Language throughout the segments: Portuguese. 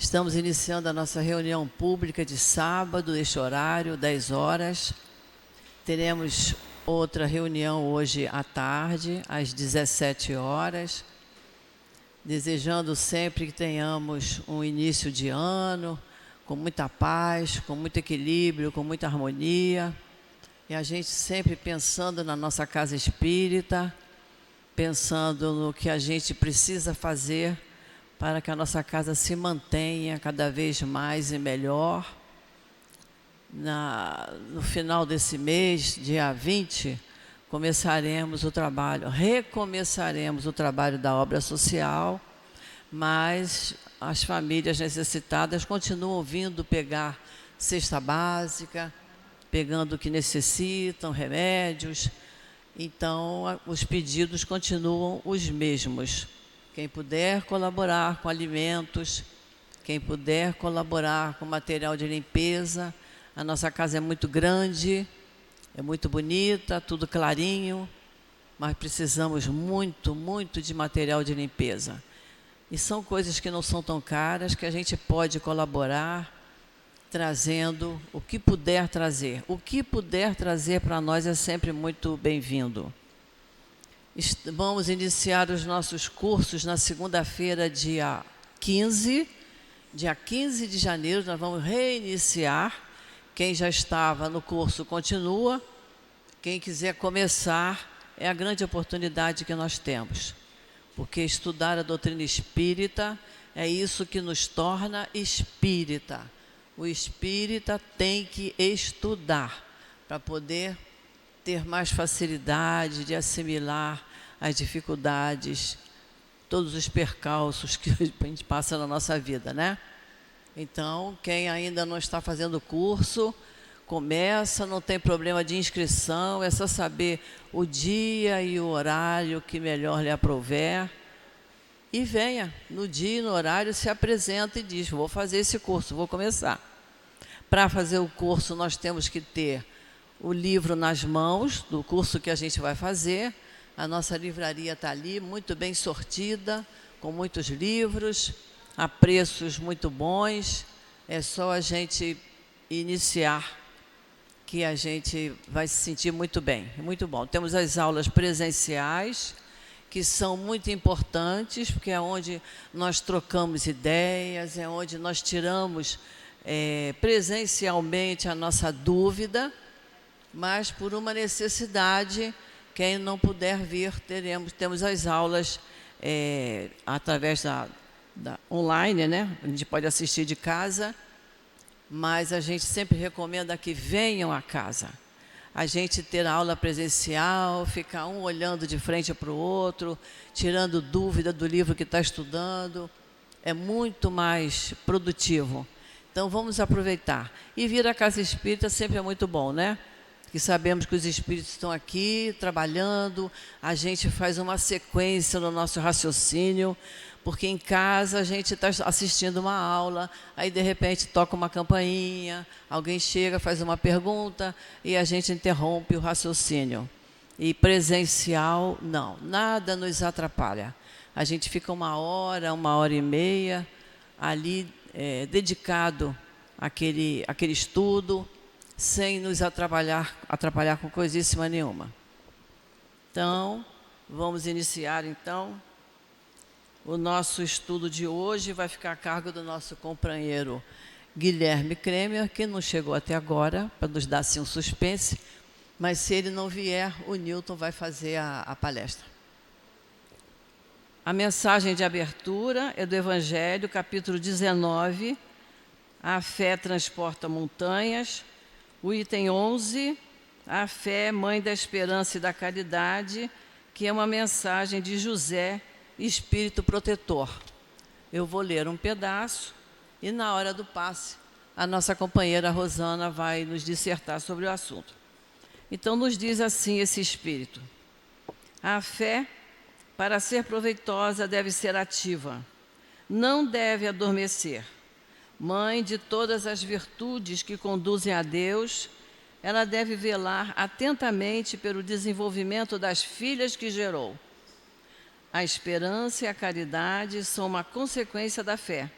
Estamos iniciando a nossa reunião pública de sábado, este horário, 10 horas. Teremos outra reunião hoje à tarde, às 17 horas. Desejando sempre que tenhamos um início de ano com muita paz, com muito equilíbrio, com muita harmonia. E a gente sempre pensando na nossa casa espírita, pensando no que a gente precisa fazer para que a nossa casa se mantenha cada vez mais e melhor. No final desse mês, dia 20, recomeçaremos o trabalho da obra social, mas as famílias necessitadas continuam vindo pegar cesta básica, pegando o que necessitam, remédios. Então, os pedidos continuam os mesmos. Quem puder colaborar com alimentos, quem puder colaborar com material de limpeza. A nossa casa é muito grande, é muito bonita, tudo clarinho, mas precisamos muito, muito de material de limpeza. E são coisas que não são tão caras, que a gente pode colaborar, trazendo o que puder trazer. O que puder trazer para nós é sempre muito bem-vindo. Vamos iniciar os nossos cursos na segunda-feira, dia 15. Dia 15 de janeiro, nós vamos reiniciar. Quem já estava no curso continua. Quem quiser começar, é a grande oportunidade que nós temos. Porque estudar a doutrina espírita é isso que nos torna espírita. O espírita tem que estudar para poder ter mais facilidade de assimilar as dificuldades, todos os percalços que a gente passa na nossa vida, né? Então, quem ainda não está fazendo o curso, começa, não tem problema de inscrição, é só saber o dia e o horário que melhor lhe aprouver. E venha, no dia e no horário, se apresenta e diz, vou fazer esse curso, vou começar. Para fazer o curso, nós temos que ter o livro nas mãos do curso que a gente vai fazer. A nossa livraria está ali, muito bem sortida, com muitos livros, a preços muito bons. É só a gente iniciar, que a gente vai se sentir muito bem. É muito bom. Temos as aulas presenciais, que são muito importantes, porque é onde nós trocamos ideias, é onde nós tiramos presencialmente a nossa dúvida, mas por uma necessidade, quem não puder vir, temos as aulas através da online, né? A gente pode assistir de casa, mas a gente sempre recomenda que venham à casa. A gente ter a aula presencial, ficar um olhando de frente para o outro, tirando dúvida do livro que está estudando, é muito mais produtivo. Então, vamos aproveitar. E vir à casa espírita sempre é muito bom, né? Que sabemos que os espíritos estão aqui trabalhando, a gente faz uma sequência no nosso raciocínio, porque em casa a gente está assistindo uma aula, aí de repente toca uma campainha, alguém chega, faz uma pergunta e a gente interrompe o raciocínio. E presencial, não, nada nos atrapalha. A gente fica 1 hora, 1 hora e meia ali dedicado àquele estudo, sem nos atrapalhar com coisíssima nenhuma. Então, vamos iniciar então. O nosso estudo de hoje vai ficar a cargo do nosso companheiro Guilherme Kremer, que não chegou até agora, para nos dar assim um suspense, mas se ele não vier, o Newton vai fazer a palestra. A mensagem de abertura é do Evangelho, capítulo 19, A fé transporta montanhas. O item 11, a fé, mãe da esperança e da caridade, que é uma mensagem de José, espírito protetor. Eu vou ler um pedaço e, na hora do passe, a nossa companheira Rosana vai nos dissertar sobre o assunto. Então, nos diz assim esse espírito: a fé, para ser proveitosa, deve ser ativa, não deve adormecer. Mãe de todas as virtudes que conduzem a Deus, ela deve velar atentamente pelo desenvolvimento das filhas que gerou. A esperança e a caridade são uma consequência da fé.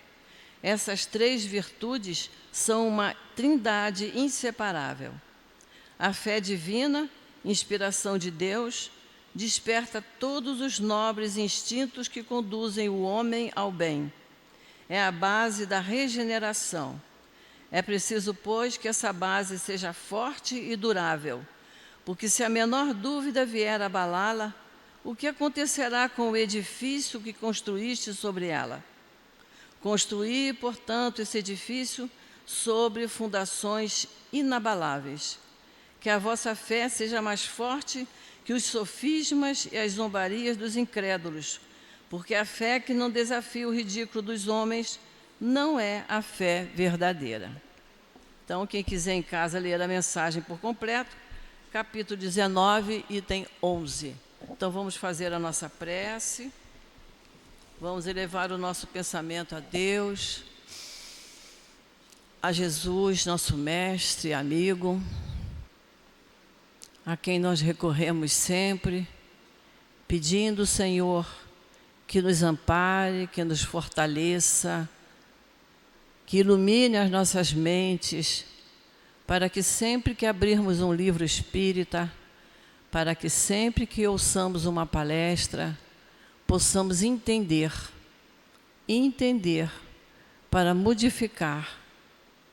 Essas três virtudes são uma trindade inseparável. A fé divina, inspiração de Deus, desperta todos os nobres instintos que conduzem o homem ao bem. É a base da regeneração. É preciso, pois, que essa base seja forte e durável, porque se a menor dúvida vier abalá-la, o que acontecerá com o edifício que construíste sobre ela? Construí, portanto, esse edifício sobre fundações inabaláveis. Que a vossa fé seja mais forte que os sofismas e as zombarias dos incrédulos, porque a fé que não desafia o ridículo dos homens não é a fé verdadeira. Então, quem quiser em casa ler a mensagem por completo, capítulo 19, item 11. Então, vamos fazer a nossa prece, vamos elevar o nosso pensamento a Deus, a Jesus, nosso mestre, amigo, a quem nós recorremos sempre, pedindo, Senhor, que nos ampare, que nos fortaleça, que ilumine as nossas mentes, para que sempre que abrirmos um livro espírita, para que sempre que ouçamos uma palestra, possamos entender para modificar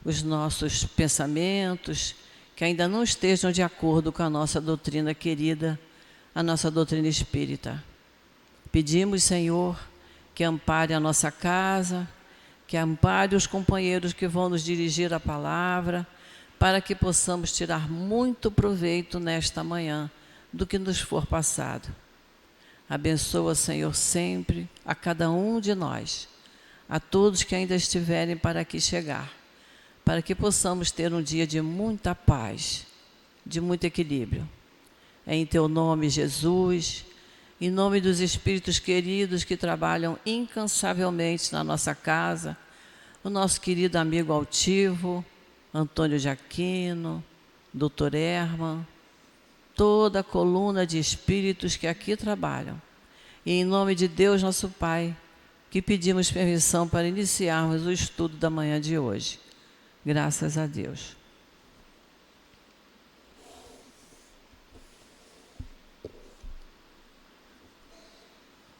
os nossos pensamentos, que ainda não estejam de acordo com a nossa doutrina querida, a nossa doutrina espírita. Pedimos, Senhor, que ampare a nossa casa, que ampare os companheiros que vão nos dirigir a palavra, para que possamos tirar muito proveito nesta manhã do que nos for passado. Abençoa, Senhor, sempre a cada um de nós, a todos que ainda estiverem para aqui chegar, para que possamos ter um dia de muita paz, de muito equilíbrio. É em Teu nome, Jesus, em nome dos espíritos queridos que trabalham incansavelmente na nossa casa, o nosso querido amigo altivo, Antônio de Aquino, Dr. Herman, toda a coluna de espíritos que aqui trabalham. E em nome de Deus, nosso Pai, que pedimos permissão para iniciarmos o estudo da manhã de hoje. Graças a Deus.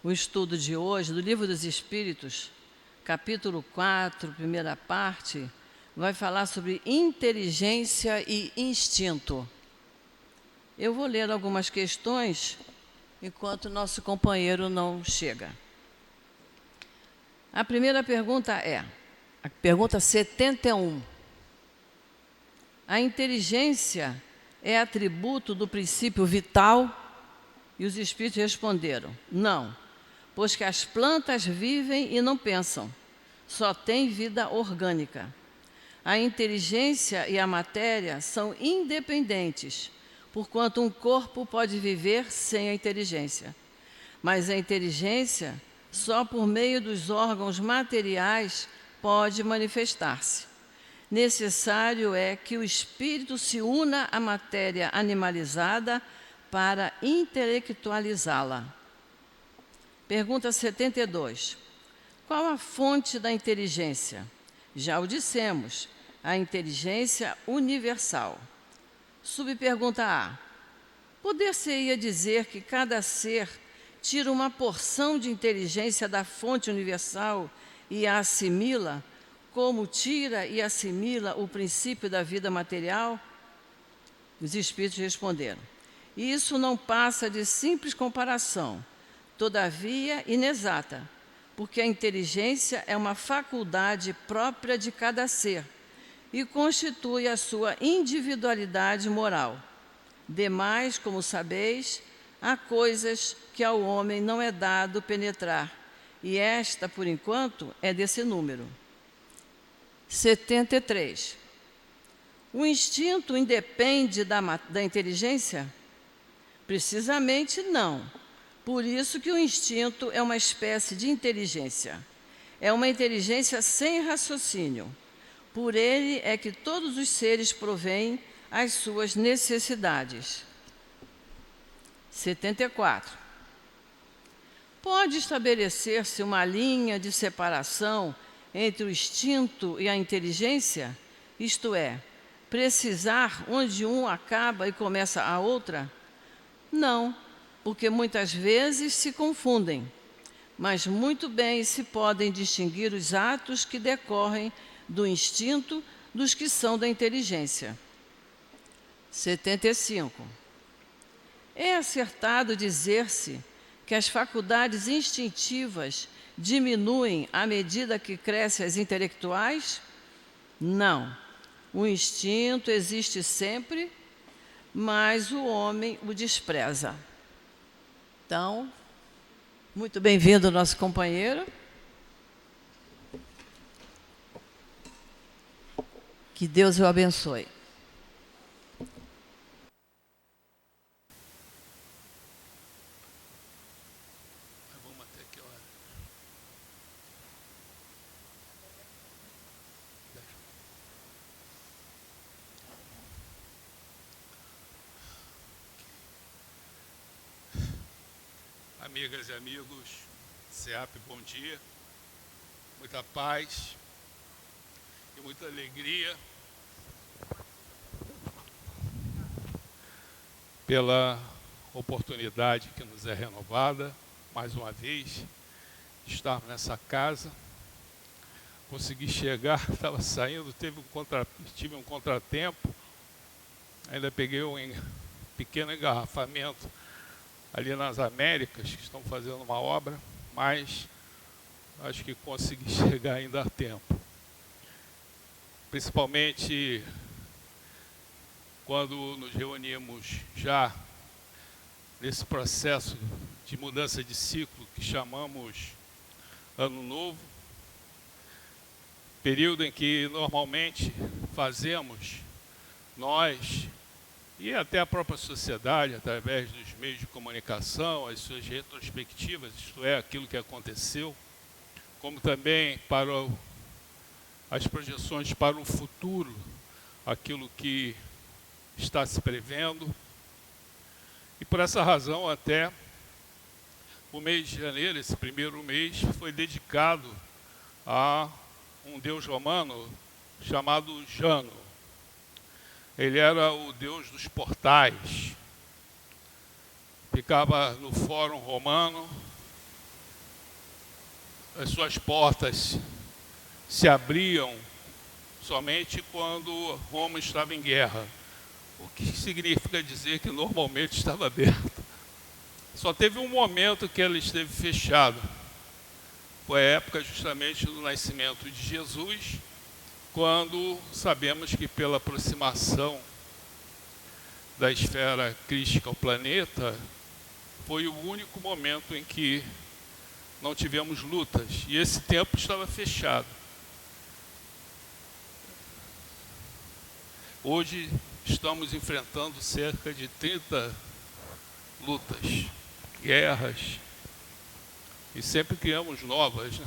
O estudo de hoje, do Livro dos Espíritos, capítulo 4, primeira parte, vai falar sobre inteligência e instinto. Eu vou ler algumas questões enquanto nosso companheiro não chega. A primeira pergunta é, a pergunta 71. A inteligência é atributo do princípio vital? E os espíritos responderam, não, pois que as plantas vivem e não pensam, só têm vida orgânica. A inteligência e a matéria são independentes, porquanto um corpo pode viver sem a inteligência. Mas a inteligência, só por meio dos órgãos materiais, pode manifestar-se. Necessário é que o espírito se una à matéria animalizada para intelectualizá-la. Pergunta 72. Qual a fonte da inteligência? Já o dissemos, a inteligência universal. Subpergunta A. Poder-se-ia dizer que cada ser tira uma porção de inteligência da fonte universal e a assimila, como tira e assimila o princípio da vida material? Os espíritos responderam, isso não passa de simples comparação, todavia inexata, porque a inteligência é uma faculdade própria de cada ser e constitui a sua individualidade moral. Demais, como sabeis, há coisas que ao homem não é dado penetrar, e esta, por enquanto, é desse número. 73. O instinto independe da inteligência? Precisamente não. Por isso que o instinto é uma espécie de inteligência. É uma inteligência sem raciocínio. Por ele é que todos os seres provêm as suas necessidades. 74. Pode estabelecer-se uma linha de separação entre o instinto e a inteligência? Isto é, precisar onde um acaba e começa a outra? Não, porque muitas vezes se confundem, mas muito bem se podem distinguir os atos que decorrem do instinto dos que são da inteligência. 75. É acertado dizer-se que as faculdades instintivas diminuem à medida que crescem as intelectuais? Não. O instinto existe sempre, mas o homem o despreza. Então, muito bem-vindo, nosso companheiro. Que Deus o abençoe. Amigas e amigos, SEAP, bom dia, muita paz e muita alegria pela oportunidade que nos é renovada, mais uma vez, de estarmos nessa casa. Consegui chegar, estava saindo, tive um contratempo, ainda peguei um pequeno engarrafamento ali nas Américas, que estão fazendo uma obra, mas acho que consegui chegar ainda a tempo. Principalmente quando nos reunimos já nesse processo de mudança de ciclo que chamamos Ano Novo, período em que normalmente fazemos nós e até a própria sociedade, através dos meios de comunicação, as suas retrospectivas, isto é, aquilo que aconteceu, como também para as projeções para o futuro, aquilo que está se prevendo. E por essa razão, até o mês de janeiro, esse primeiro mês, foi dedicado a um deus romano chamado Jano. Ele era o deus dos portais, ficava no Fórum Romano, as suas portas se abriam somente quando Roma estava em guerra, o que significa dizer que normalmente estava aberta. Só teve um momento que ela esteve fechada, foi a época justamente do nascimento de Jesus, quando sabemos que pela aproximação da esfera crística ao planeta, foi o único momento em que não tivemos lutas, e esse tempo estava fechado. Hoje estamos enfrentando cerca de 30 lutas, guerras, e sempre criamos novas, né?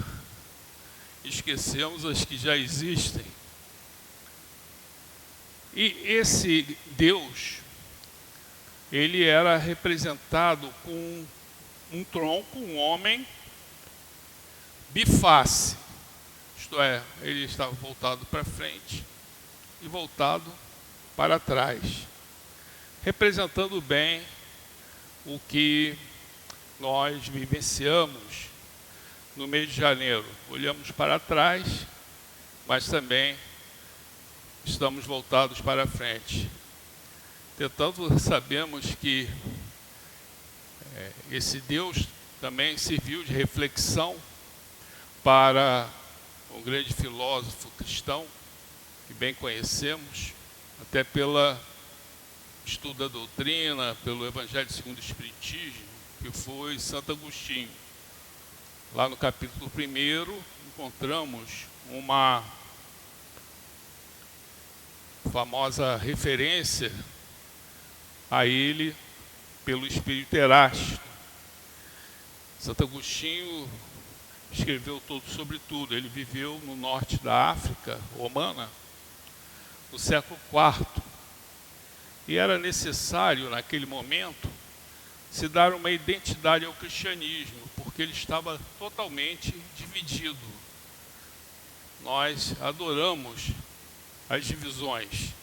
Esquecemos as que já existem. E esse Deus, ele era representado com um tronco, um homem biface, isto é, ele estava voltado para frente e voltado para trás, representando bem o que nós vivenciamos no mês de janeiro. Olhamos para trás, mas também estamos voltados para frente. Portanto, sabemos que esse Deus também serviu de reflexão para um grande filósofo cristão, que bem conhecemos, até pelo estudo da doutrina, pelo Evangelho segundo o Espiritismo, que foi Santo Agostinho. Lá no capítulo 1, encontramos uma famosa referência a ele pelo Espírito Erástico. Santo Agostinho escreveu sobre tudo. Ele viveu no norte da África romana, no século IV. E era necessário, naquele momento, se dar uma identidade ao cristianismo, porque ele estava totalmente dividido. nós adoramos as divisões.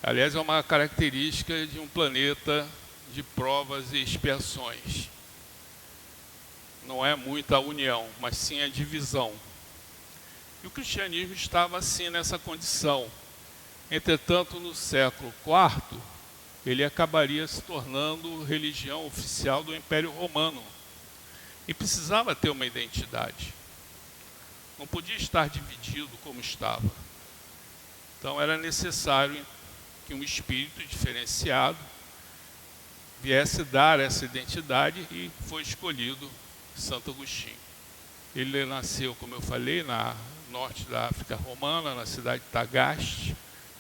Aliás, é uma característica de um planeta de provas e expiações. Não é muita união, mas sim a divisão. E o cristianismo estava assim nessa condição. Entretanto, no século IV, ele acabaria se tornando religião oficial do Império Romano. E precisava ter uma identidade. Não podia estar dividido como estava. Então era necessário que um espírito diferenciado viesse dar essa identidade, e foi escolhido Santo Agostinho. Ele nasceu, como eu falei, no norte da África Romana, na cidade de Tagaste,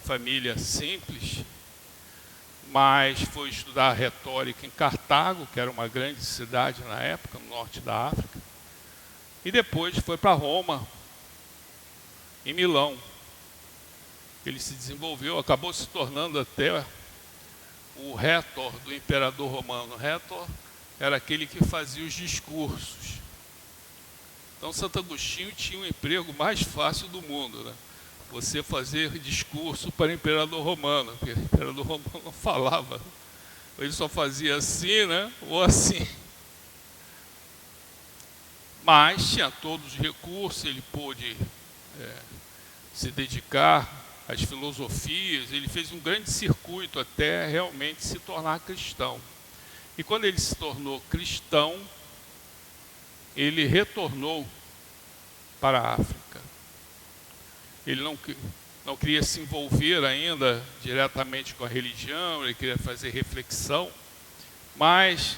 família simples, mas foi estudar retórica em Cartago, que era uma grande cidade na época, no norte da África, e depois foi para Roma, em Milão. Ele se desenvolveu, acabou se tornando até o rétor do imperador romano. O rétor era aquele que fazia os discursos. Então, Santo Agostinho tinha o emprego mais fácil do mundo, né? Você fazer discurso para o imperador romano, porque o imperador romano não falava. Ele só fazia assim, né? Ou assim. Mas tinha todos os recursos, ele pôde se dedicar às filosofias, ele fez um grande circuito até realmente se tornar cristão. E quando ele se tornou cristão, ele retornou para a África. Ele não queria se envolver ainda diretamente com a religião, ele queria fazer reflexão, mas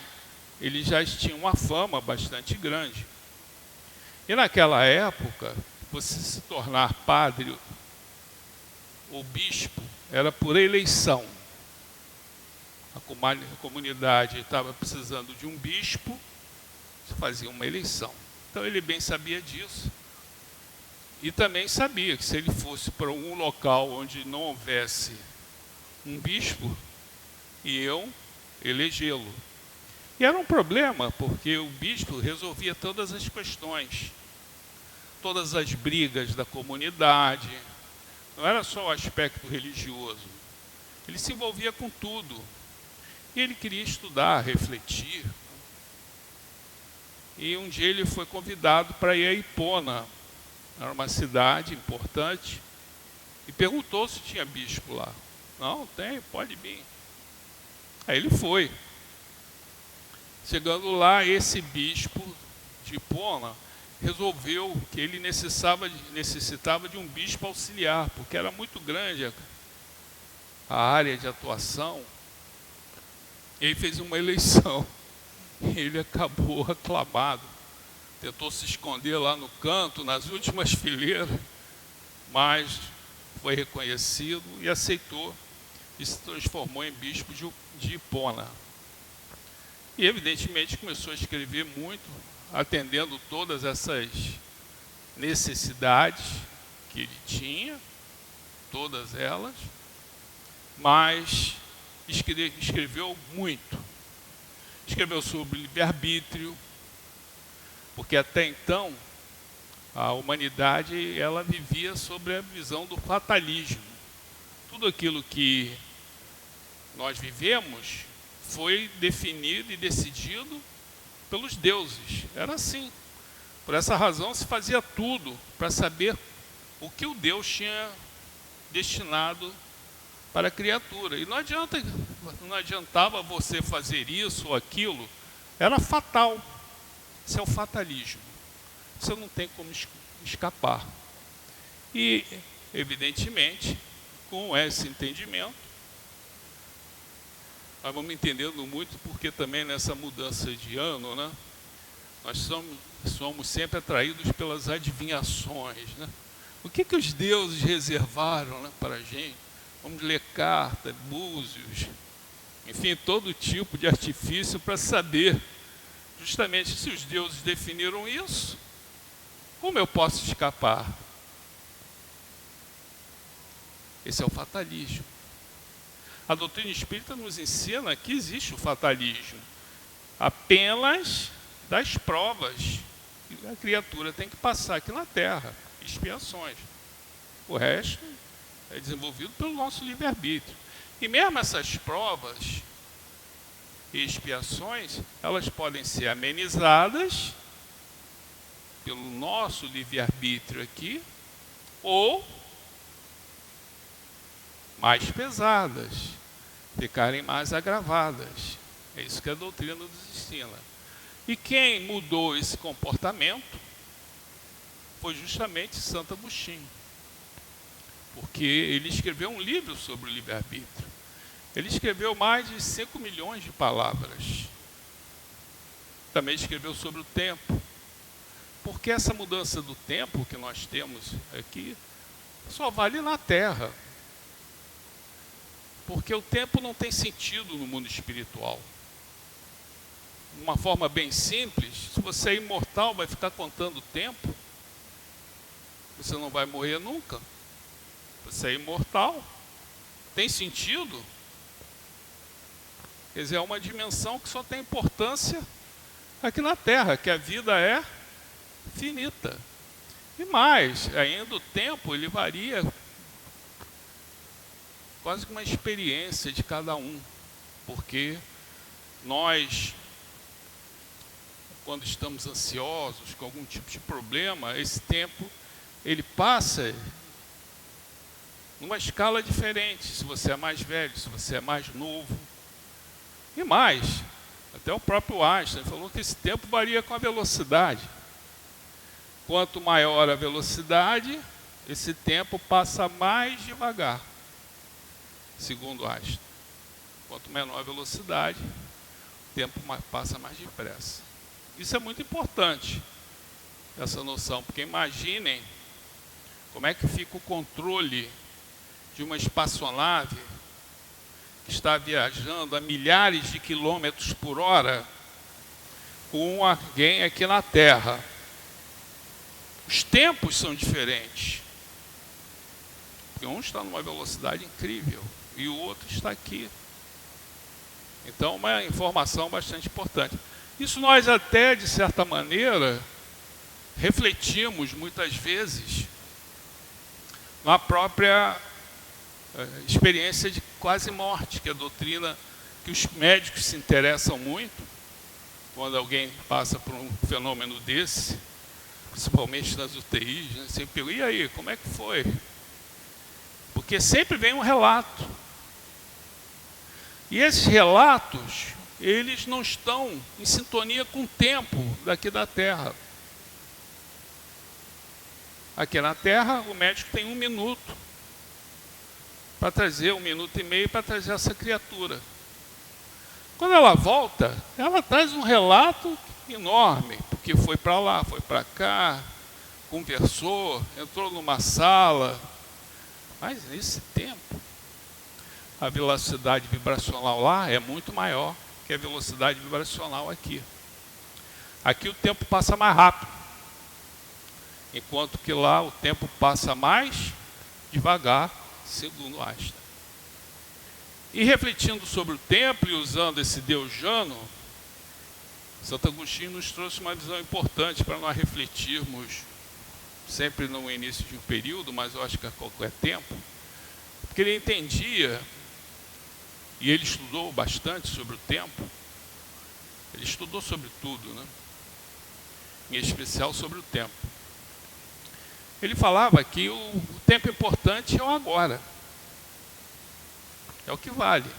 ele já tinha uma fama bastante grande. E naquela época, você se tornar padre ou bispo era por eleição. A comunidade estava precisando de um bispo, você fazia uma eleição. Então ele bem sabia disso. E também sabia que se ele fosse para um local onde não houvesse um bispo, iam elegê-lo. E era um problema, porque o bispo resolvia todas as questões, todas as brigas da comunidade. Não era só o aspecto religioso. Ele se envolvia com tudo. E ele queria estudar, refletir. E um dia ele foi convidado para ir a Hipona. Era uma cidade importante. E perguntou se tinha bispo lá. Não, tem, pode vir. Aí ele foi. Chegando lá, esse bispo de Hipona resolveu que ele necessitava de um bispo auxiliar, porque era muito grande a área de atuação. Ele fez uma eleição, ele acabou aclamado, tentou se esconder lá no canto, nas últimas fileiras, mas foi reconhecido e aceitou, e se transformou em bispo de Hipona. E evidentemente começou a escrever muito, atendendo todas essas necessidades que ele tinha, todas elas, mas escreveu muito. Escreveu sobre livre-arbítrio, porque até então a humanidade ela vivia sobre a visão do fatalismo. Tudo aquilo que nós vivemos foi definido e decidido pelos deuses. Era assim. Por essa razão se fazia tudo para saber o que o Deus tinha destinado para a criatura. E não adiantava você fazer isso ou aquilo. Era fatal. Isso é o fatalismo. Você não tem como escapar. E, evidentemente, com esse entendimento, nós vamos entendendo muito, porque também nessa mudança de ano, né, nós somos sempre atraídos pelas adivinhações, né? O que os deuses reservaram, né, para a gente? Vamos ler cartas, búzios, enfim, todo tipo de artifício para saber justamente se os deuses definiram isso, como eu posso escapar? Esse é o fatalismo. A doutrina espírita nos ensina que existe o fatalismo, apenas das provas que a criatura tem que passar aqui na Terra. expiações. O resto é desenvolvido pelo nosso livre-arbítrio. E mesmo essas provas e expiações, elas podem ser amenizadas pelo nosso livre-arbítrio aqui, ou mais pesadas, ficarem mais agravadas. É isso que a doutrina nos ensina. E quem mudou esse comportamento foi justamente Santo Agostinho. Porque ele escreveu um livro sobre o livre-arbítrio. Ele escreveu mais de 5 milhões de palavras. Também escreveu sobre o tempo. Porque essa mudança do tempo que nós temos aqui só vale na Terra. Porque o tempo não tem sentido no mundo espiritual. De uma forma bem simples, se você é imortal, vai ficar contando o tempo, você não vai morrer nunca. Você é imortal. Tem sentido? Quer dizer, é uma dimensão que só tem importância aqui na Terra, que a vida é finita. E mais, ainda o tempo, ele varia quase que uma experiência de cada um. Porque nós, quando estamos ansiosos, com algum tipo de problema, esse tempo, ele passa numa escala diferente, se você é mais velho, se você é mais novo. E mais, até o próprio Einstein falou que esse tempo varia com a velocidade. Quanto maior a velocidade, esse tempo passa mais devagar, segundo Einstein. Quanto menor a velocidade, o tempo passa mais depressa. Isso é muito importante, essa noção, porque imaginem como é que fica o controle de uma espaçonave que está viajando a milhares de quilômetros por hora com alguém aqui na Terra. Os tempos são diferentes. Porque um está numa velocidade incrível e o outro está aqui. Então, uma informação bastante importante. Isso nós até, de certa maneira, refletimos muitas vezes na própria experiência de quase morte, que é a doutrina que os médicos se interessam muito quando alguém passa por um fenômeno desse, principalmente nas UTIs, né? Sempre, e aí, como é que foi? Porque sempre vem um relato. E esses relatos, eles não estão em sintonia com o tempo daqui da Terra. Aqui na Terra, o médico tem 1 minuto para trazer, 1 minuto e meio para trazer essa criatura. Quando ela volta, ela traz um relato enorme, porque foi para lá, foi para cá, conversou, entrou numa sala. Mas nesse tempo, a velocidade vibracional lá é muito maior que a velocidade vibracional aqui. Aqui o tempo passa mais rápido, enquanto que lá o tempo passa mais devagar, segundo Einstein. E refletindo sobre o tempo e usando esse Deus Jano, Santo Agostinho nos trouxe uma visão importante para nós refletirmos, sempre no início de um período, mas eu acho que a qualquer tempo, porque ele entendia, e ele estudou bastante sobre o tempo, ele estudou sobre tudo, né? Em especial sobre o tempo. Ele falava que o tempo importante é o agora. É o que vale.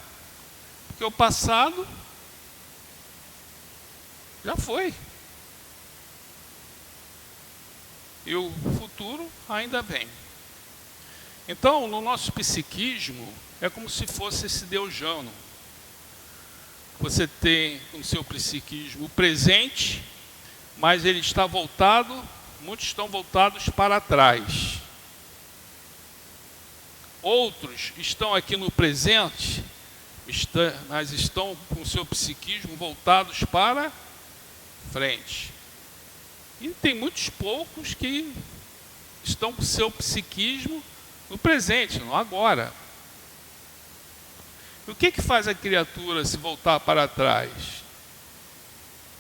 Porque o passado já foi. E o futuro ainda vem. Então, no nosso psiquismo, é como se fosse esse Deus Jano. Você tem no seu psiquismo o presente, mas ele está voltado, muitos estão voltados para trás. Outros estão aqui no presente, mas estão com o seu psiquismo voltados para frente. E tem muitos poucos que estão com o seu psiquismo no presente, no agora. E o que faz a criatura se voltar para trás?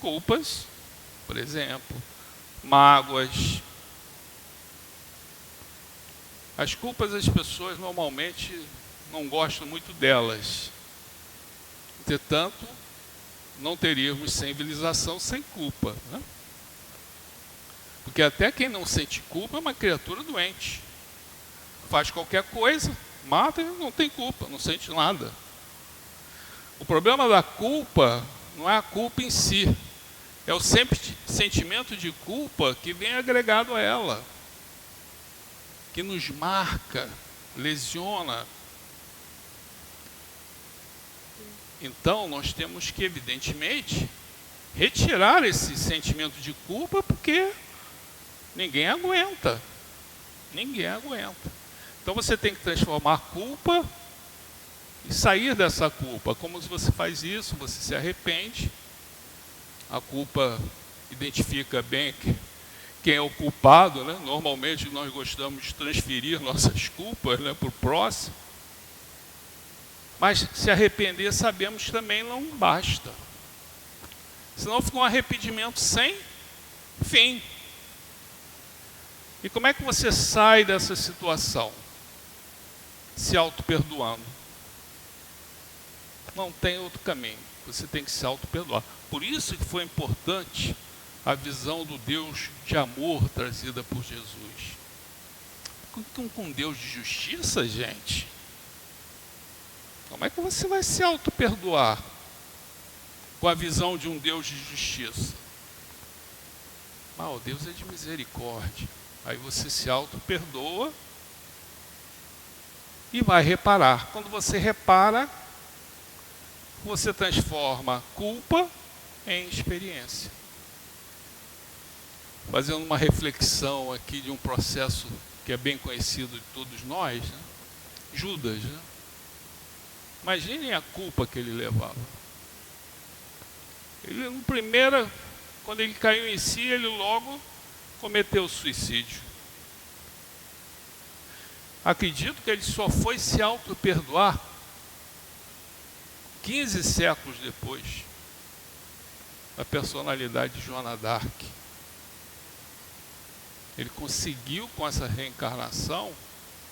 Culpas, por exemplo, mágoas, As culpas, as pessoas normalmente não gostam muito delas. Entretanto, não teríamos civilização sem culpa, né? Porque até quem não sente culpa é uma criatura doente. Faz qualquer coisa, mata e não tem culpa, não sente nada. O problema da culpa não é a culpa em si, é o sentimento de culpa que vem agregado a ela, que nos marca, lesiona. Então, nós temos que, evidentemente, retirar esse sentimento de culpa, porque ninguém aguenta. Ninguém aguenta. Então, você tem que transformar a culpa e sair dessa culpa. Como se você faz isso, você se arrepende. A culpa identifica bem quem é o culpado, né? Normalmente, nós gostamos de transferir nossas culpas, né, para o próximo. Mas se arrepender, sabemos que também não basta. Senão fica um arrependimento sem fim. E como é que você sai dessa situação? Se auto-perdoando. Não tem outro caminho. Você tem que se auto-perdoar. Por isso que foi importante a visão do Deus de amor trazida por Jesus. Com Deus de justiça, gente, como é que você vai se auto-perdoar com a visão de um Deus de justiça? O Deus é de misericórdia. Aí você se auto-perdoa e vai reparar. Quando você repara, você transforma culpa em experiência. Fazendo uma reflexão aqui de um processo que é bem conhecido de todos nós, né? Judas, né? Imaginem a culpa que ele levava. Ele, no primeiro, quando ele caiu em si, ele logo cometeu suicídio. Acredito que ele só foi se auto-perdoar 15 séculos depois da personalidade de Joana d'Arc. Ele conseguiu, com essa reencarnação,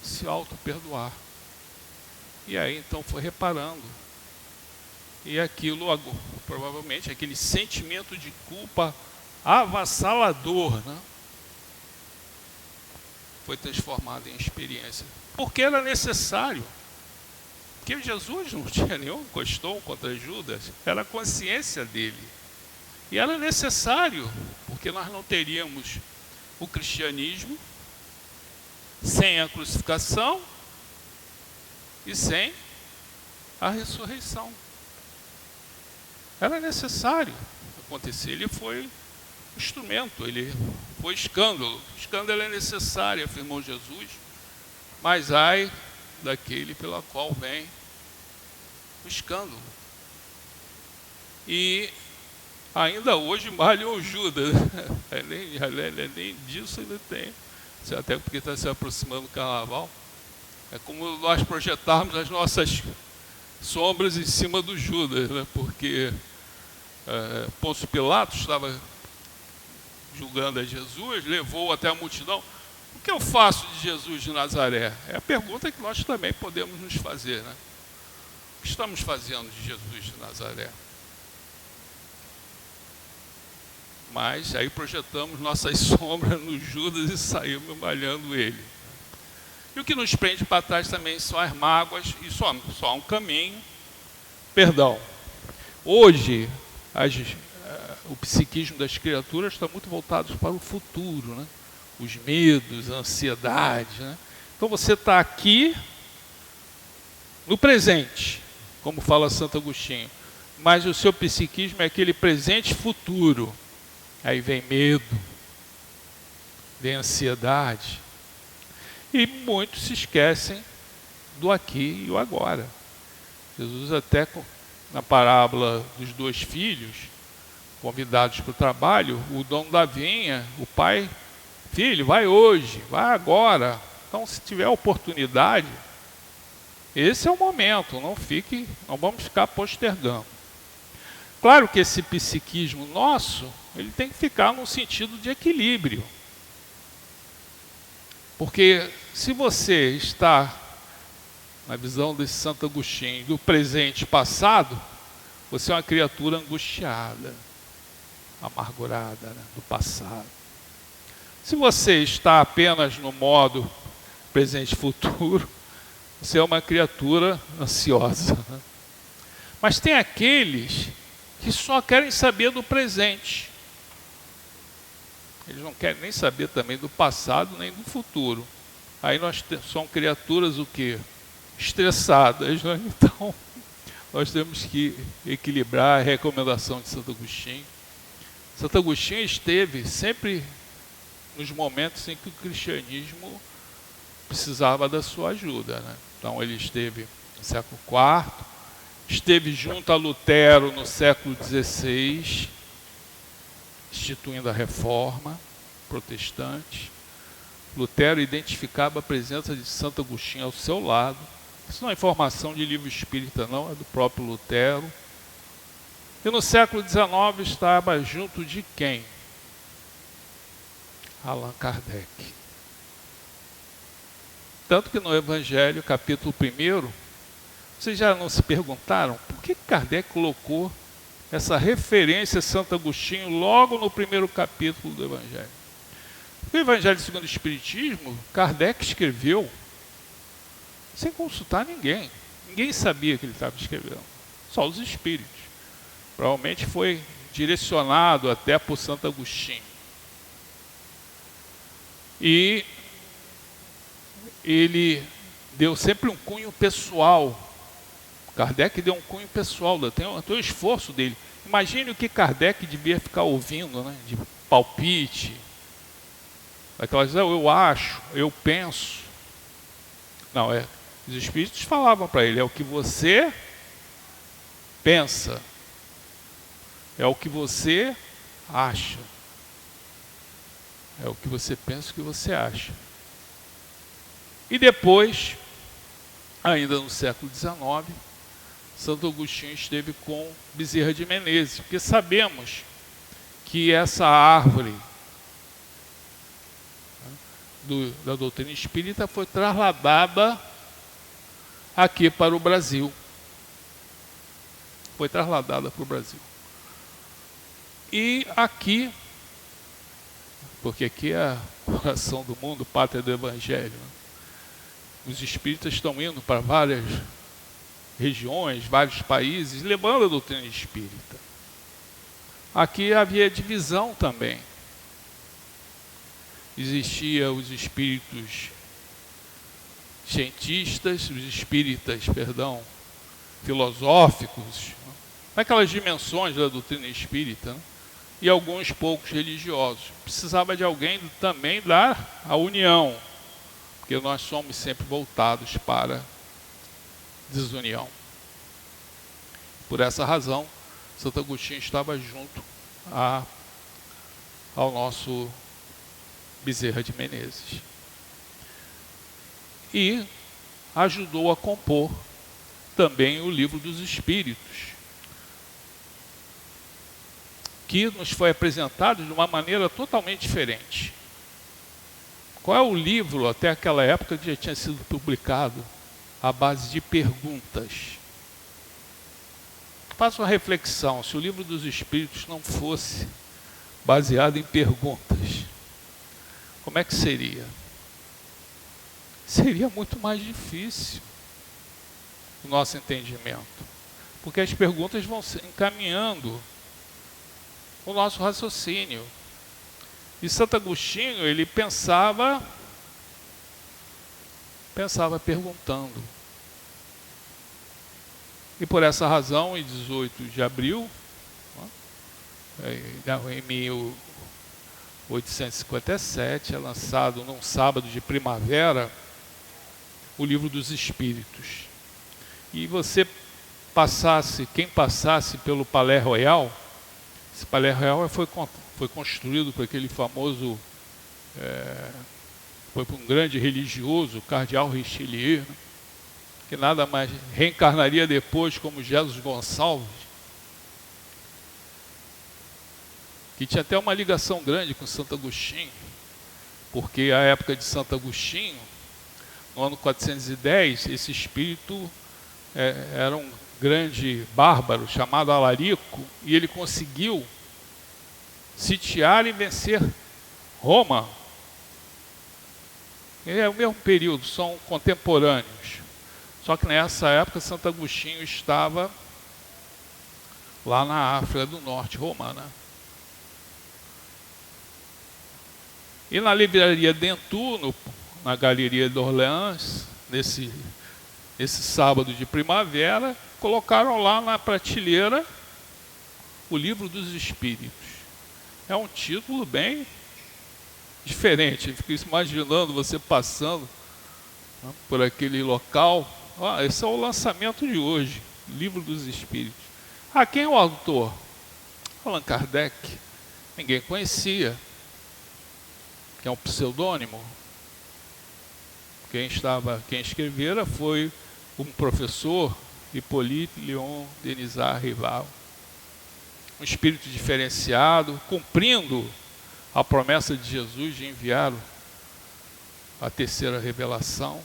se auto-perdoar. E aí, então, foi reparando. E aquilo, provavelmente, aquele sentimento de culpa avassalador, né, foi transformado em experiência. Porque era necessário. Porque Jesus não tinha nenhum questão contra Judas. Era a consciência dele. E era necessário, porque nós não teríamos o cristianismo sem a crucificação e sem a ressurreição. Era necessário acontecer. Ele foi instrumento, ele foi escândalo. O escândalo é necessário, afirmou Jesus, mas ai daquele pela qual vem o escândalo. E ainda hoje malham o Judas. Nem disso ele tem. Até porque está se aproximando do carnaval. É como nós projetarmos as nossas sombras em cima do Judas, né? Porque Pôncio Pilatos estava julgando a Jesus, levou até a multidão. O que eu faço de Jesus de Nazaré? É a pergunta que nós também podemos nos fazer, né? O que estamos fazendo de Jesus de Nazaré? Mas aí projetamos nossas sombras no Judas e saímos malhando ele. E o que nos prende para trás também são as mágoas e só há um caminho. Perdão. Hoje, o psiquismo das criaturas está muito voltado para o futuro, né? Os medos, a ansiedade, né? Então você está aqui no presente, como fala Santo Agostinho, mas o seu psiquismo é aquele presente futuro. Aí vem medo, vem ansiedade, e muitos se esquecem do aqui e o agora. Jesus até na parábola dos 2 filhos, convidados para o trabalho, o dono da vinha, o pai, filho, vai hoje, vai agora. Então, se tiver oportunidade, esse é o momento, não vamos ficar postergando. Claro que esse psiquismo nosso, ele tem que ficar num sentido de equilíbrio. Porque se você está, na visão desse Santo Agostinho, do presente e passado, você é uma criatura angustiada, amargurada, né, do passado. Se você está apenas no modo presente e futuro, você é uma criatura ansiosa. Né? Mas tem aqueles que só querem saber do presente. Eles não querem nem saber também do passado, nem do futuro. Aí nós somos criaturas o quê? Estressadas, né? Então, nós temos que equilibrar a recomendação de Santo Agostinho. Santo Agostinho esteve sempre nos momentos em que o cristianismo precisava da sua ajuda, né? Então ele esteve no século IV, esteve junto a Lutero no século XVI, instituindo a reforma protestante. Lutero identificava a presença de Santo Agostinho ao seu lado. Isso não é informação de livro espírita, não, é do próprio Lutero. E no século XIX estava junto de quem? Allan Kardec. Tanto que no Evangelho, capítulo 1, vocês já não se perguntaram por que Kardec colocou essa referência a Santo Agostinho logo no primeiro capítulo do Evangelho? O Evangelho segundo o Espiritismo, Kardec escreveu sem consultar ninguém. Ninguém sabia que ele estava escrevendo, só os espíritos. Provavelmente foi direcionado até por Santo Agostinho. E ele deu sempre um cunho pessoal. Kardec deu um cunho pessoal, tem o esforço dele. Imagine o que Kardec devia ficar ouvindo, né, de palpite. Aquelas, eu acho, eu penso. Não, os espíritos falavam para ele, é o que você pensa, é o que você acha. É o que você pensa, o que você acha. E depois, ainda no século XIX, Santo Agostinho esteve com Bezerra de Menezes, porque sabemos que essa árvore da doutrina espírita foi trasladada aqui para o Brasil. Foi trasladada para o Brasil. E aqui, porque aqui é a coração do mundo, pátria do Evangelho, né? Os espíritas estão indo para várias regiões, vários países, levando a doutrina espírita. Aqui havia divisão também. Existia os espíritos cientistas, os espíritas, filosóficos, né? Naquelas dimensões da doutrina espírita, né? E alguns poucos religiosos. Precisava de alguém também dar a união, porque nós somos sempre voltados para desunião. Por essa razão, Santo Agostinho estava junto ao nosso Bezerra de Menezes. E ajudou a compor também o Livro dos Espíritos, que nos foi apresentado de uma maneira totalmente diferente. Qual é o livro, até aquela época, que já tinha sido publicado à base de perguntas? Faça uma reflexão, se o Livro dos Espíritos não fosse baseado em perguntas, como é que seria? Seria muito mais difícil o nosso entendimento, porque as perguntas vão encaminhando o nosso raciocínio. E Santo Agostinho, ele pensava perguntando. E por essa razão, em 18 de abril, em 1857, é lançado num sábado de primavera, o Livro dos Espíritos. E quem passasse pelo Palais Royal, esse Palais Royal foi construído por aquele famoso, foi por um grande religioso, o cardeal Richelieu, né, que nada mais reencarnaria depois como Jesus Gonçalves, que tinha até uma ligação grande com Santo Agostinho, porque a época de Santo Agostinho no ano 410, esse espírito era um grande bárbaro chamado Alarico, e ele conseguiu sitiar e vencer Roma. É o mesmo período, são contemporâneos. Só que nessa época Santo Agostinho estava lá na África do Norte romana. E na livraria Dentu, na Galeria d'Orléans, nesse sábado de primavera, colocaram lá na prateleira o Livro dos Espíritos. É um título bem diferente. Eu fico imaginando você passando, né, por aquele local. Esse é o lançamento de hoje, Livro dos Espíritos. Quem é o autor? Allan Kardec. Ninguém conhecia. Que é um pseudônimo. Quem escrevera foi um professor, Hippolyte Léon Denisard Rival. Um espírito diferenciado, cumprindo a promessa de Jesus de enviar a terceira revelação.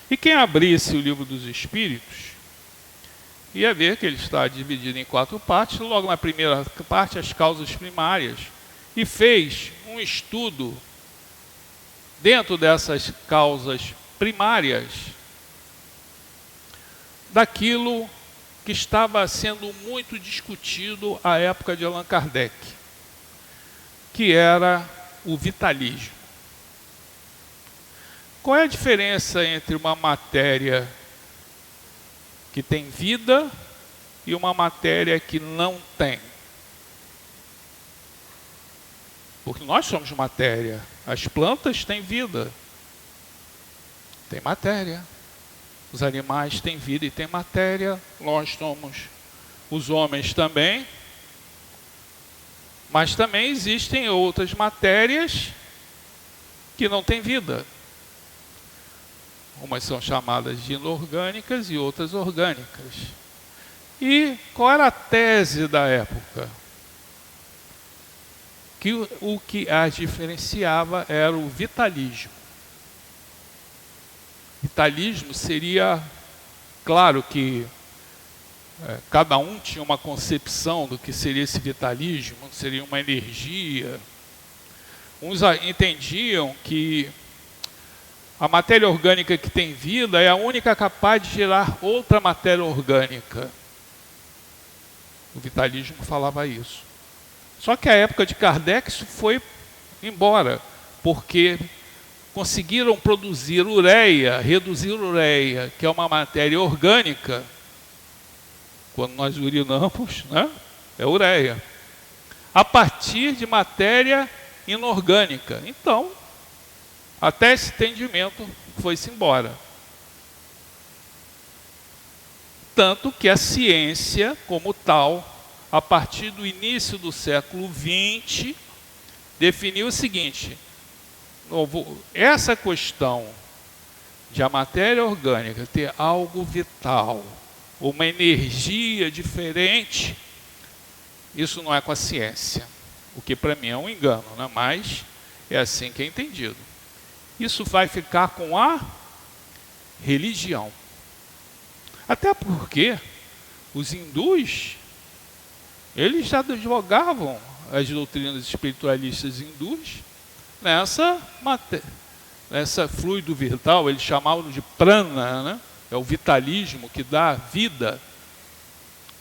E quem abrisse o Livro dos Espíritos ia ver que ele está dividido em 4 partes. Logo na primeira parte, as causas primárias, e fez um estudo dentro dessas causas primárias daquilo que estava sendo muito discutido à época de Allan Kardec, que era o vitalismo. Qual é a diferença entre uma matéria que tem vida e uma matéria que não tem? Porque nós somos matéria. As plantas têm vida, tem matéria. Os animais têm vida e têm matéria. Nós somos, os homens também. Mas também existem outras matérias que não têm vida. Umas são chamadas de inorgânicas e outras orgânicas. E qual era a tese da época? Que o que as diferenciava era o vitalismo. Vitalismo seria, claro que cada um tinha uma concepção do que seria esse vitalismo, seria uma energia. Uns entendiam que a matéria orgânica que tem vida é a única capaz de gerar outra matéria orgânica. O vitalismo falava isso. Só que a época de Kardec isso foi embora, porque conseguiram produzir ureia, reduzir ureia, que é uma matéria orgânica. Quando nós urinamos, né, é ureia, a partir de matéria inorgânica. Então, até esse entendimento foi-se embora. Tanto que a ciência, como tal, a partir do início do século XX, definiu o seguinte: essa questão de a matéria orgânica ter algo vital, uma energia diferente, isso não é com a ciência, o que para mim é um engano, né? Mas é assim que é entendido. Isso vai ficar com a religião. Até porque os hindus, eles já jogavam as doutrinas espiritualistas hindus nessa fluido vital. Eles chamavam de prana, né? É o vitalismo que dá vida.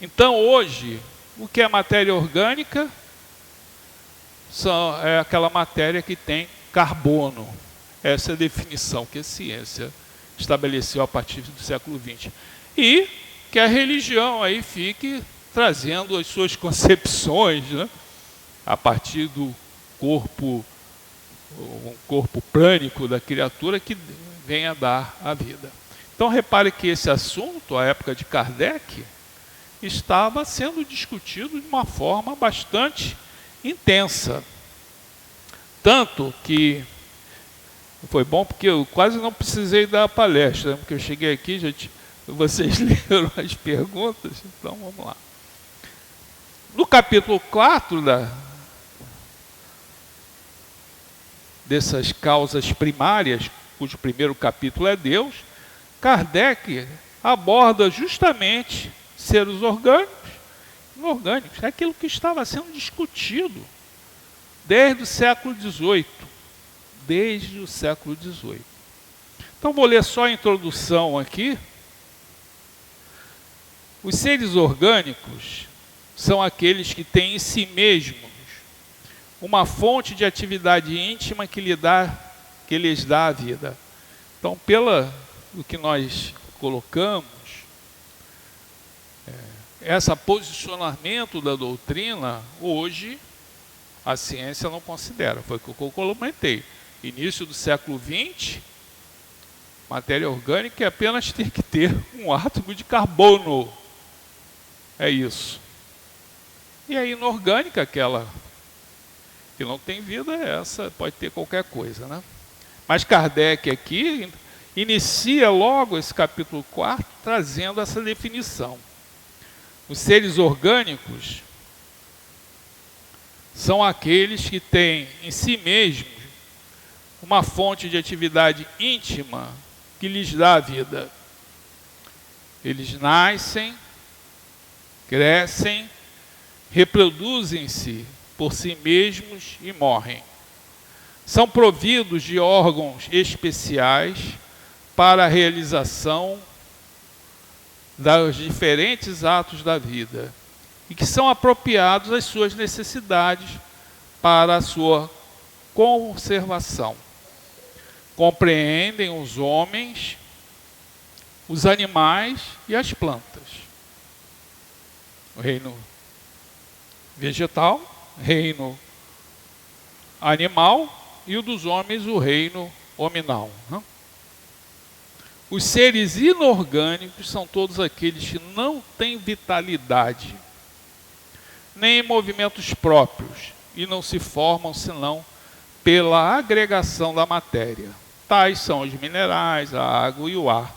Então hoje, o que é matéria orgânica? É aquela matéria que tem carbono. Essa é a definição que a ciência estabeleceu a partir do século XX. E que a religião aí fique trazendo as suas concepções, né, a partir do corpo, um corpo prânico da criatura que venha dar a vida. Então repare que esse assunto, a época de Kardec, estava sendo discutido de uma forma bastante intensa. Tanto que foi bom porque eu quase não precisei dar a palestra, porque eu cheguei aqui, vocês leram as perguntas, então vamos lá. No capítulo 4 dessas causas primárias, cujo primeiro capítulo é Deus, Kardec aborda justamente seres orgânicos e inorgânicos. É aquilo que estava sendo discutido desde o século XVIII. Desde o século XVIII. Então vou ler só a introdução aqui. Os seres orgânicos são aqueles que têm em si mesmos uma fonte de atividade íntima que lhes dá a vida. Então, pelo que nós colocamos, esse posicionamento da doutrina, hoje, a ciência não considera. Foi o que eu comentei. Início do século XX, matéria orgânica apenas tem que ter um átomo de carbono. É isso. E a inorgânica, aquela que não tem vida, essa pode ter qualquer coisa, né? Mas Kardec aqui inicia logo esse capítulo 4 trazendo essa definição. Os seres orgânicos são aqueles que têm em si mesmos uma fonte de atividade íntima que lhes dá a vida. Eles nascem, crescem, reproduzem-se por si mesmos e morrem. São providos de órgãos especiais para a realização dos diferentes atos da vida e que são apropriados às suas necessidades para a sua conservação. Compreendem os homens, os animais e as plantas. O reino vegetal, reino animal, e o dos homens, o reino hominal. Os seres inorgânicos são todos aqueles que não têm vitalidade, nem movimentos próprios, e não se formam senão pela agregação da matéria. Tais são os minerais, a água e o ar.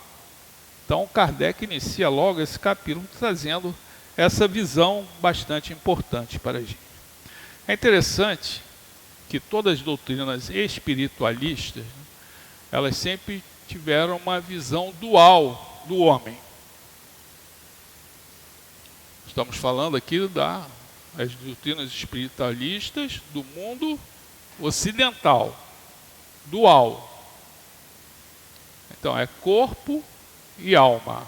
Então, Kardec inicia logo esse capítulo trazendo essa visão bastante importante para a gente. É interessante que todas as doutrinas espiritualistas, elas sempre tiveram uma visão dual do homem. Estamos falando aqui das doutrinas espiritualistas do mundo ocidental, dual. Então é corpo e alma.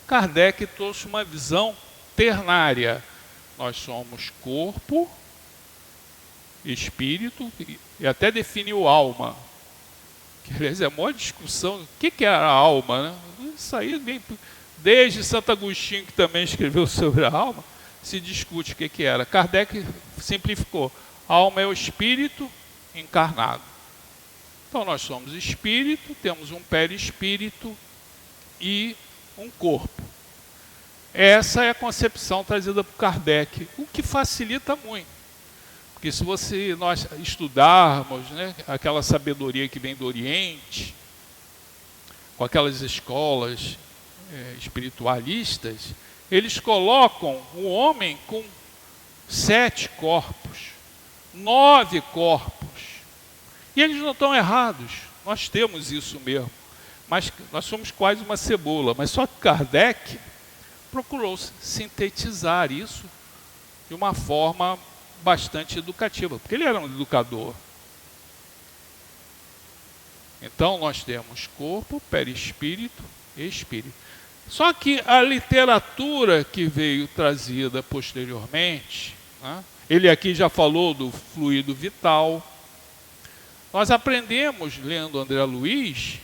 Kardec trouxe uma visão ternária. Nós somos corpo, espírito e até definiu alma. Que, aliás, é a maior discussão. O que é a alma, né? Isso aí vem desde Santo Agostinho, que também escreveu sobre a alma, se discute o que era. Kardec simplificou. A alma é o espírito encarnado. Então nós somos espírito, temos um perispírito e um corpo. Essa é a concepção trazida por Kardec, o que facilita muito. Porque se nós estudarmos, né, aquela sabedoria que vem do Oriente, com aquelas escolas espiritualistas, eles colocam o homem com 7 corpos, 9 corpos. E eles não estão errados, nós temos isso mesmo. Mas nós somos quase uma cebola. Mas só que Kardec procurou sintetizar isso de uma forma bastante educativa, porque ele era um educador. Então nós temos corpo, perispírito e espírito. Só que a literatura que veio trazida posteriormente, né, ele aqui já falou do fluido vital. Nós aprendemos lendo André Luiz,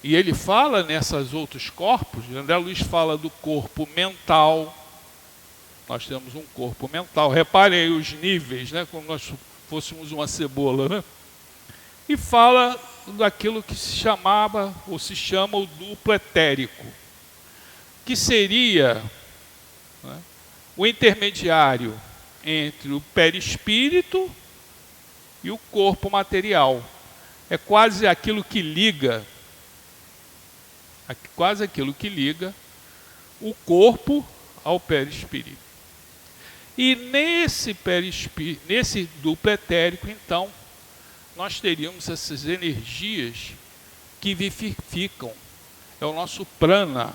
e ele fala nesses outros corpos. André Luiz fala do corpo mental. Nós temos um corpo mental. Reparem aí os níveis, né, como nós fôssemos uma cebola, né? E fala daquilo que se chamava, ou se chama, o duplo etérico, que seria, né, o intermediário entre o perispírito e o corpo material. É quase aquilo que liga o corpo ao perispírito. E nesse duplo etérico, então, nós teríamos essas energias que vivificam. É o nosso prana.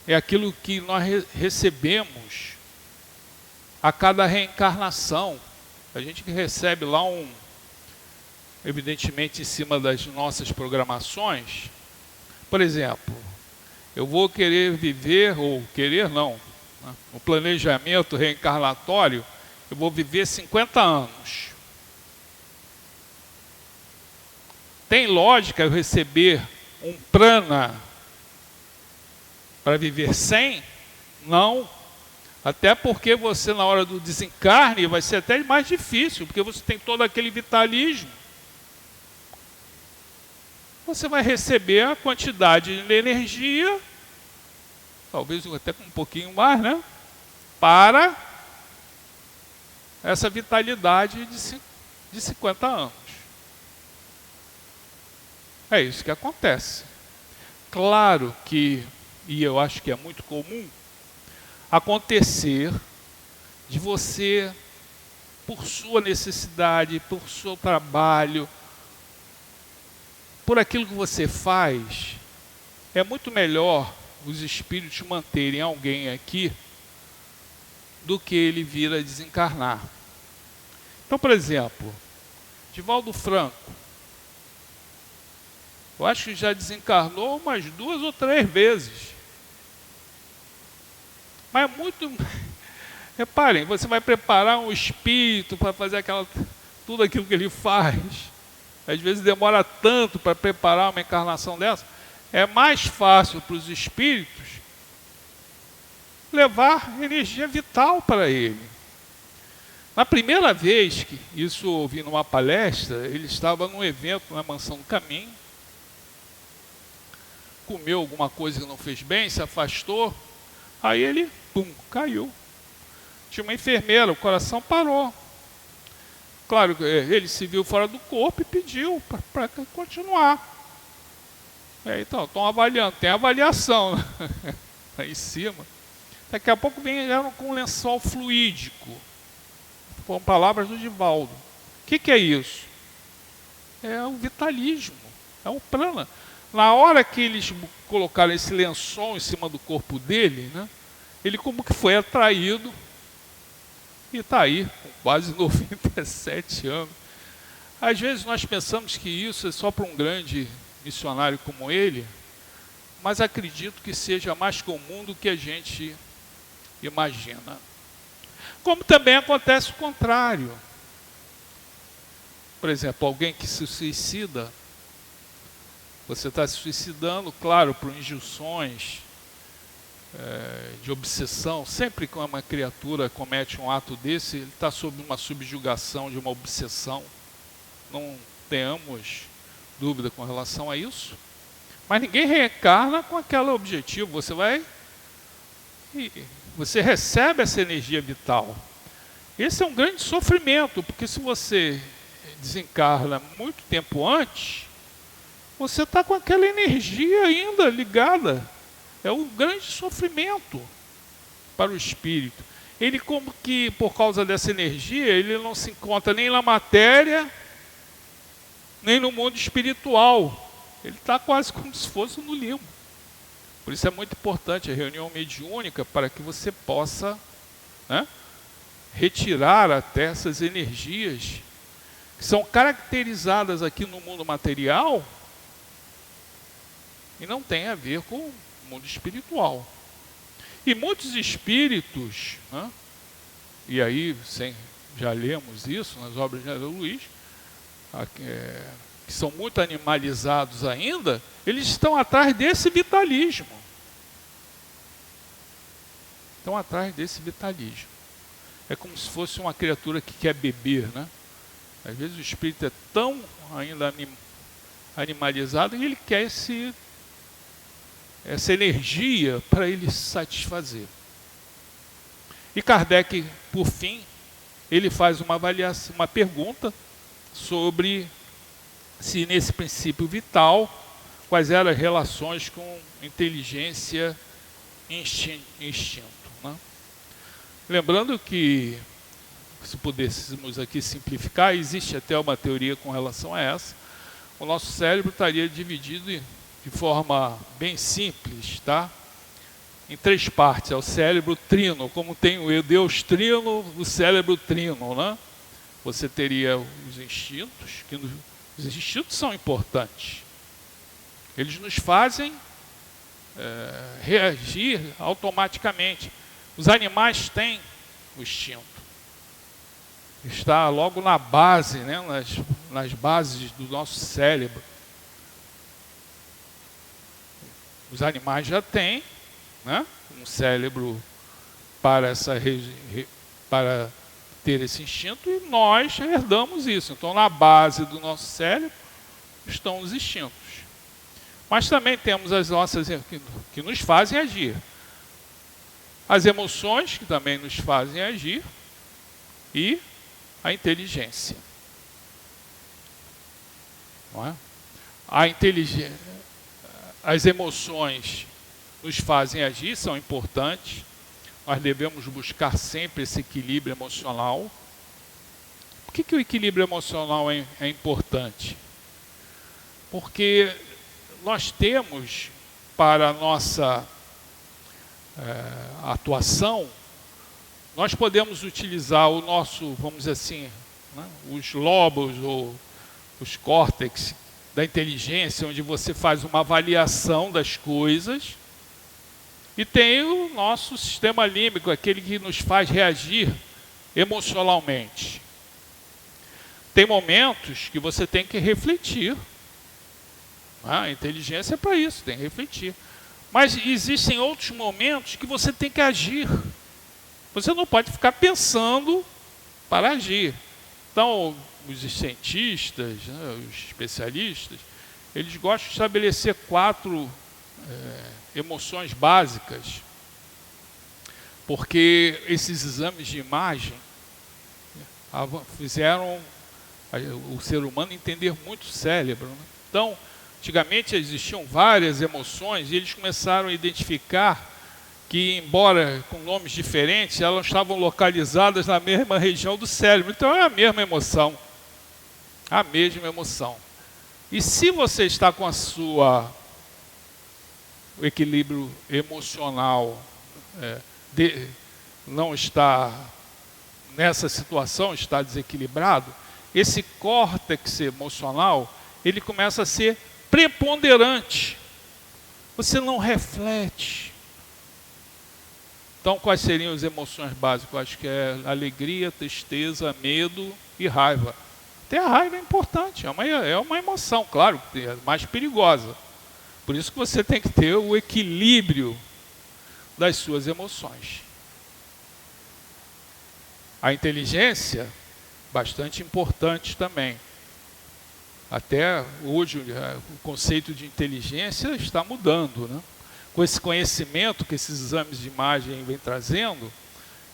É aquilo que nós recebemos a cada reencarnação. A gente recebe lá evidentemente em cima das nossas programações. Por exemplo, eu vou querer viver, ou querer não, né? No planejamento reencarnatório, eu vou viver 50 anos. Tem lógica eu receber um prana para viver 100? Não. Até porque você, na hora do desencarne, vai ser até mais difícil, porque você tem todo aquele vitalismo. Você vai receber a quantidade de energia, talvez até com um pouquinho mais, né? Para essa vitalidade de 50 anos. É isso que acontece. Claro que, e eu acho que é muito comum, acontecer de você, por sua necessidade, por seu trabalho, por aquilo que você faz, é muito melhor os espíritos manterem alguém aqui do que ele vir a desencarnar. Então, por exemplo, Divaldo Franco, eu acho que já desencarnou umas 2 ou 3 vezes. Mas é muito... Reparem, você vai preparar um espírito para fazer tudo aquilo que ele faz. Às vezes demora tanto para preparar uma encarnação dessa. É mais fácil para os espíritos levar energia vital para ele. Na primeira vez que isso eu ouvi numa palestra, ele estava num evento na Mansão do Caminho, comeu alguma coisa que não fez bem, se afastou, aí ele, pum, caiu. Tinha uma enfermeira, o coração parou. Claro, ele se viu fora do corpo e pediu para continuar. Então, estão avaliando, tem avaliação, né? Aí em cima. Daqui a pouco vieram com um lençol fluídico. Foram palavras do Divaldo. O que é isso? É o vitalismo, é o prana. Na hora que eles colocaram esse lençol em cima do corpo dele, né, ele como que foi atraído e está aí, com quase 97 anos. Às vezes nós pensamos que isso é só para um grande missionário como ele, mas acredito que seja mais comum do que a gente imagina. Como também acontece o contrário. Por exemplo, alguém que se suicida, você está se suicidando, claro, por injunções de obsessão. Sempre que uma criatura comete um ato desse, ele está sob uma subjugação de uma obsessão. Não tenhamos dúvida com relação a isso. Mas ninguém reencarna com aquele objetivo. Você recebe essa energia vital. Esse é um grande sofrimento, porque se você desencarna muito tempo antes, você está com aquela energia ainda ligada. É um grande sofrimento para o espírito. Ele, como que por causa dessa energia, ele não se encontra nem na matéria, nem no mundo espiritual. Ele está quase como se fosse no limbo. Por isso é muito importante a reunião mediúnica, para que você possa, né, retirar até essas energias que são caracterizadas aqui no mundo material e não tem a ver com o mundo espiritual. E muitos espíritos, né, e aí já lemos isso nas obras de André Luiz, que são muito animalizados ainda, eles estão atrás desse vitalismo. Estão atrás desse vitalismo. É como se fosse uma criatura que quer beber, né? Às vezes o espírito é tão ainda animalizado e ele quer essa energia para ele se satisfazer. E Kardec, por fim, ele faz uma avaliação, uma pergunta sobre se nesse princípio vital, quais eram as relações com inteligência e instinto. Né? Lembrando que se pudéssemos aqui simplificar, existe até uma teoria com relação a essa, o nosso cérebro estaria dividido de forma bem simples, tá? Em 3 partes. É o cérebro trino, como tem o Deus trino, o cérebro trino, né? Você teria os instintos, os instintos são importantes. Eles nos fazem reagir automaticamente. Os animais têm o instinto. Está logo na base, né? nas bases do nosso cérebro. Os animais já têm, né, um cérebro para ter esse instinto, e nós herdamos isso. Então, na base do nosso cérebro estão os instintos. Mas também temos as nossas que nos fazem agir. As emoções, que também nos fazem agir, e a inteligência. Não é? As emoções nos fazem agir, são importantes. Nós devemos buscar sempre esse equilíbrio emocional. Por que o equilíbrio emocional é importante? Porque nós temos, para a nossa atuação, nós podemos utilizar o nosso, vamos dizer assim, né, os lobos ou os córtex da inteligência, onde você faz uma avaliação das coisas, e tem o nosso sistema límbico, aquele que nos faz reagir emocionalmente. Tem momentos que você tem que refletir. A inteligência é para isso, tem que refletir. Mas existem outros momentos que você tem que agir. Você não pode ficar pensando para agir. Então, os cientistas, né, os especialistas, eles gostam de estabelecer 4 emoções básicas, porque esses exames de imagem fizeram o ser humano entender muito o cérebro, né? Então, antigamente existiam várias emoções e eles começaram a identificar que, embora com nomes diferentes, elas estavam localizadas na mesma região do cérebro. Então é a mesma emoção. A mesma emoção. E se você está com o equilíbrio emocional, não está nessa situação, está desequilibrado, esse córtex emocional, ele começa a ser preponderante. Você não reflete. Então, quais seriam as emoções básicas? Eu acho que é alegria, tristeza, medo e raiva. Até a raiva é importante, é uma emoção, claro, é mais perigosa. Por isso que você tem que ter o equilíbrio das suas emoções. A inteligência, bastante importante também. Até hoje, o conceito de inteligência está mudando, né? Com esse conhecimento que esses exames de imagem vêm trazendo,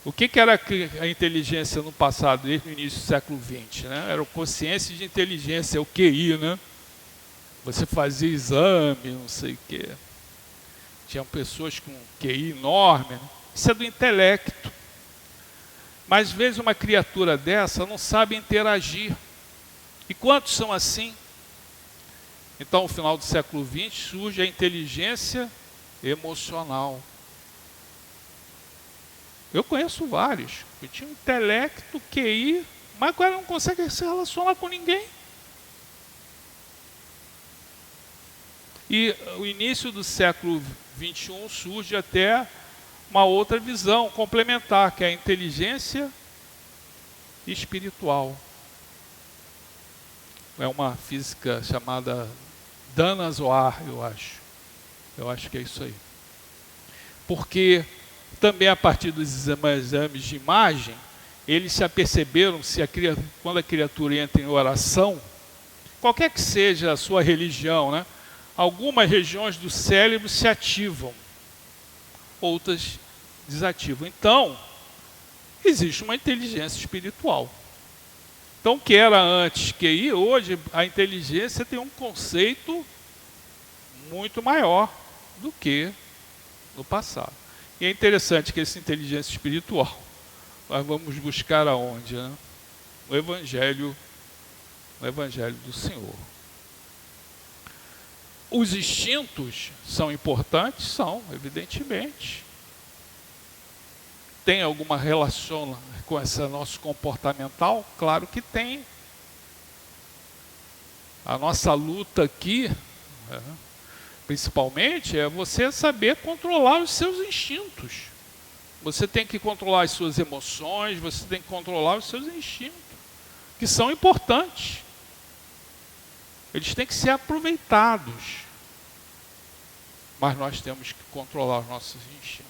o que era a inteligência no passado, desde o início do século XX? Né? Era o consciência de inteligência, o QI, né? Você fazia exame, não sei o quê. Tinham pessoas com QI enorme, né? Isso é do intelecto. Mas, às vezes, uma criatura dessa não sabe interagir. E quantos são assim? Então, no final do século XX, surge a inteligência emocional. Eu conheço vários que tinham intelecto, QI, mas agora não conseguem se relacionar com ninguém. E o início do século XXI surge até uma outra visão complementar, que é a inteligência espiritual. É uma física chamada Dana Zohar, eu acho. Eu acho que é isso aí. Porque também a partir dos exames de imagem, eles se aperceberam quando a criatura entra em oração, qualquer que seja a sua religião, né, algumas regiões do cérebro se ativam, outras desativam. Então, existe uma inteligência espiritual. Então, o que era antes QI, hoje a inteligência tem um conceito muito maior do que no passado. E é interessante que essa inteligência espiritual nós vamos buscar aonde, né? No Evangelho do Senhor. Os instintos são importantes? São, evidentemente. Tem alguma relação com esse nosso comportamental? Claro que tem. A nossa luta aqui, principalmente, é você saber controlar os seus instintos. Você tem que controlar as suas emoções, você tem que controlar os seus instintos, que são importantes. Eles têm que ser aproveitados. Mas nós temos que controlar os nossos instintos.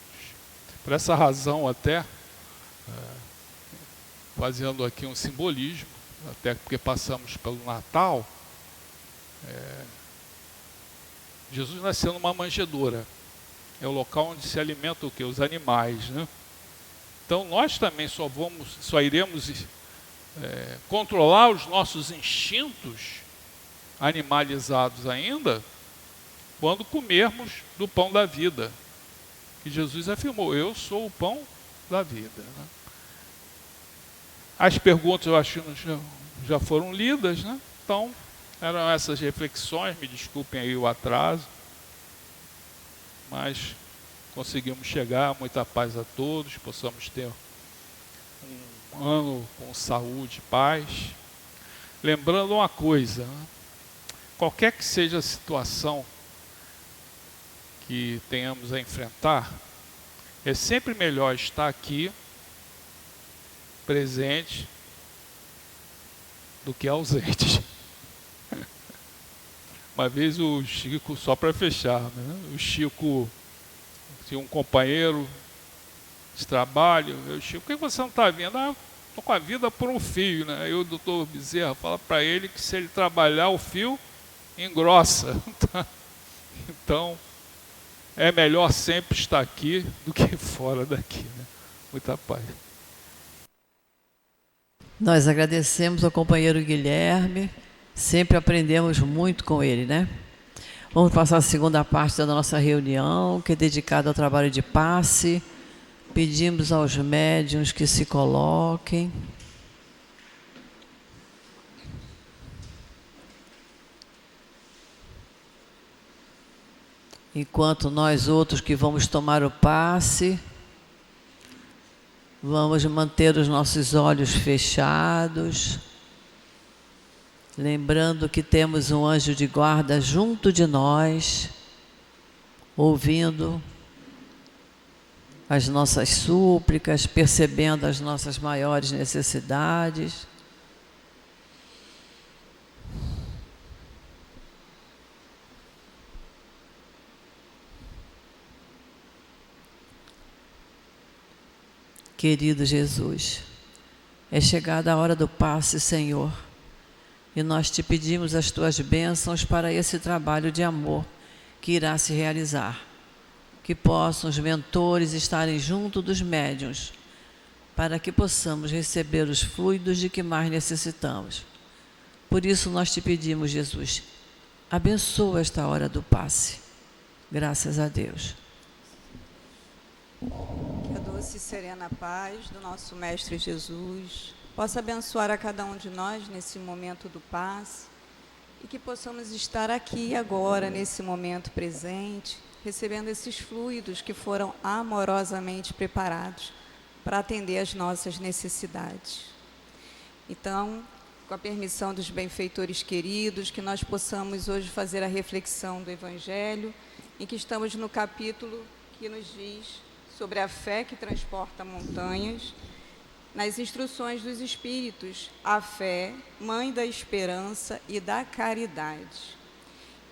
Por essa razão até, fazendo aqui um simbolismo, até porque passamos pelo Natal, Jesus nasceu numa manjedoura. É o local onde se alimenta o quê? Os animais, né? Então nós também só iremos controlar os nossos instintos animalizados ainda quando comermos do pão da vida. Que Jesus afirmou, eu sou o pão da vida, né? As perguntas eu acho que já foram lidas, né? Então, eram essas reflexões, me desculpem aí o atraso, mas conseguimos chegar, muita paz a todos, possamos ter um ano com saúde e paz. Lembrando uma coisa, né? Qualquer que seja a situação que tenhamos a enfrentar, é sempre melhor estar aqui, presente, do que ausente. Uma vez o Chico, só para fechar, né? O Chico tinha um companheiro de trabalho, o Chico, por que você não está vindo? Estou com a vida por um fio, né? Aí o doutor Bezerra fala para ele que se ele trabalhar o fio, engrossa. Então, é melhor sempre estar aqui do que fora daqui, né? Muita paz. Nós agradecemos ao companheiro Guilherme, sempre aprendemos muito com ele, né? Vamos passar a segunda parte da nossa reunião, que é dedicada ao trabalho de passe. Pedimos aos médiuns que se coloquem. Enquanto nós outros que vamos tomar o passe, vamos manter os nossos olhos fechados, lembrando que temos um anjo de guarda junto de nós, ouvindo as nossas súplicas, percebendo as nossas maiores necessidades. Querido Jesus, é chegada a hora do passe, Senhor, e nós te pedimos as tuas bênçãos para esse trabalho de amor que irá se realizar. Que possam os mentores estarem junto dos médiuns, para que possamos receber os fluidos de que mais necessitamos. Por isso nós te pedimos, Jesus, abençoa esta hora do passe. Graças a Deus. Que a doce e serena paz do nosso Mestre Jesus possa abençoar a cada um de nós nesse momento do passe e que possamos estar aqui agora, nesse momento presente, recebendo esses fluidos que foram amorosamente preparados para atender às nossas necessidades. Então, com a permissão dos benfeitores queridos, que nós possamos hoje fazer a reflexão do Evangelho, em que estamos no capítulo que nos diz sobre a fé que transporta montanhas, nas instruções dos Espíritos, a fé, mãe da esperança e da caridade.